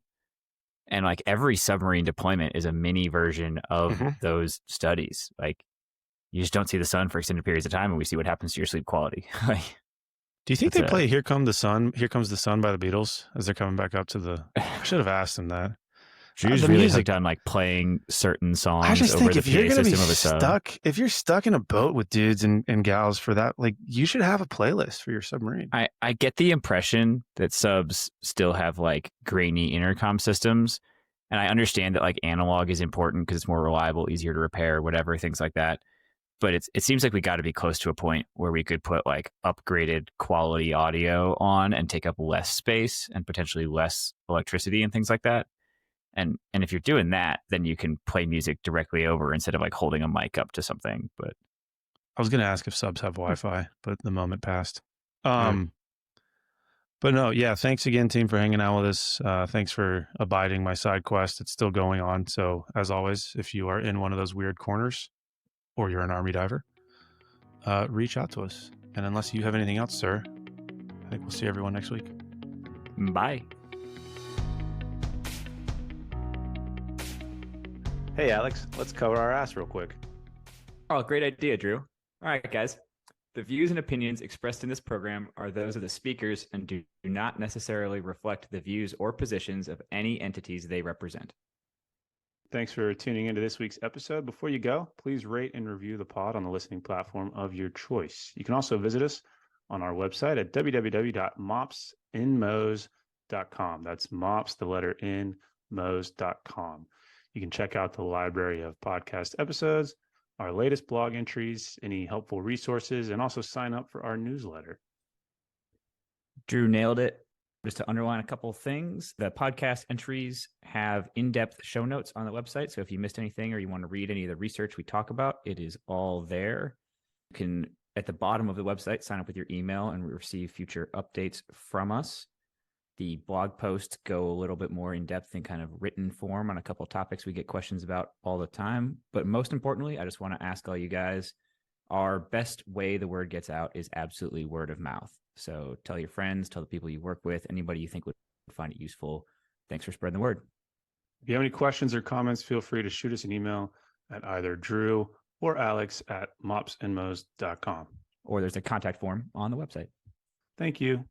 And like every submarine deployment is a mini version of those studies. Like, you just don't see the sun for extended periods of time, and we see what happens to your sleep quality. Do you think they play Here Comes the Sun by the Beatles as they're coming back up to the... I should have asked him that. Drew's really hooked on like playing certain songs over the PA system of a sub. If you're stuck in a boat with dudes and gals for that, like, you should have a playlist for your submarine. I get the impression that subs still have like grainy intercom systems, and I understand that like analog is important because it's more reliable, easier to repair, whatever, things like that. but it seems like we got to be close to a point where we could put like upgraded quality audio on and take up less space and potentially less electricity and things like that. And if you're doing that, then you can play music directly over instead of like holding a mic up to something. But I was going to ask if subs have Wi-Fi, but the moment passed. Right. But no, yeah, thanks again, team, for hanging out with us. Thanks for abiding my side quest. It's still going on. So as always, if you are in one of those weird corners or you're an Army diver, reach out to us. And unless you have anything else, sir, I think we'll see everyone next week. Bye. Hey, Alex, let's cover our ass real quick. Oh, great idea, Drew. All right, guys. The views and opinions expressed in this program are those of the speakers and do not necessarily reflect the views or positions of any entities they represent. Thanks for tuning into this week's episode. Before you go, please rate and review the pod on the listening platform of your choice. You can also visit us on our website at www.mopsinmos.com. That's mops, the letter N, mos.com. You can check out the library of podcast episodes, our latest blog entries, any helpful resources, and also sign up for our newsletter. Drew nailed it. Just to underline a couple of things, the podcast entries have in-depth show notes on the website. So if you missed anything or you want to read any of the research we talk about, it is all there. You can, at the bottom of the website, sign up with your email and receive future updates from us. The blog posts go a little bit more in depth in kind of written form on a couple of topics we get questions about all the time. But most importantly, I just want to ask all you guys, our best way the word gets out is absolutely word of mouth. So tell your friends, tell the people you work with, anybody you think would find it useful. Thanks for spreading the word. If you have any questions or comments, feel free to shoot us an email at either Drew or Alex at mopsinmos.com. Or there's a contact form on the website. Thank you.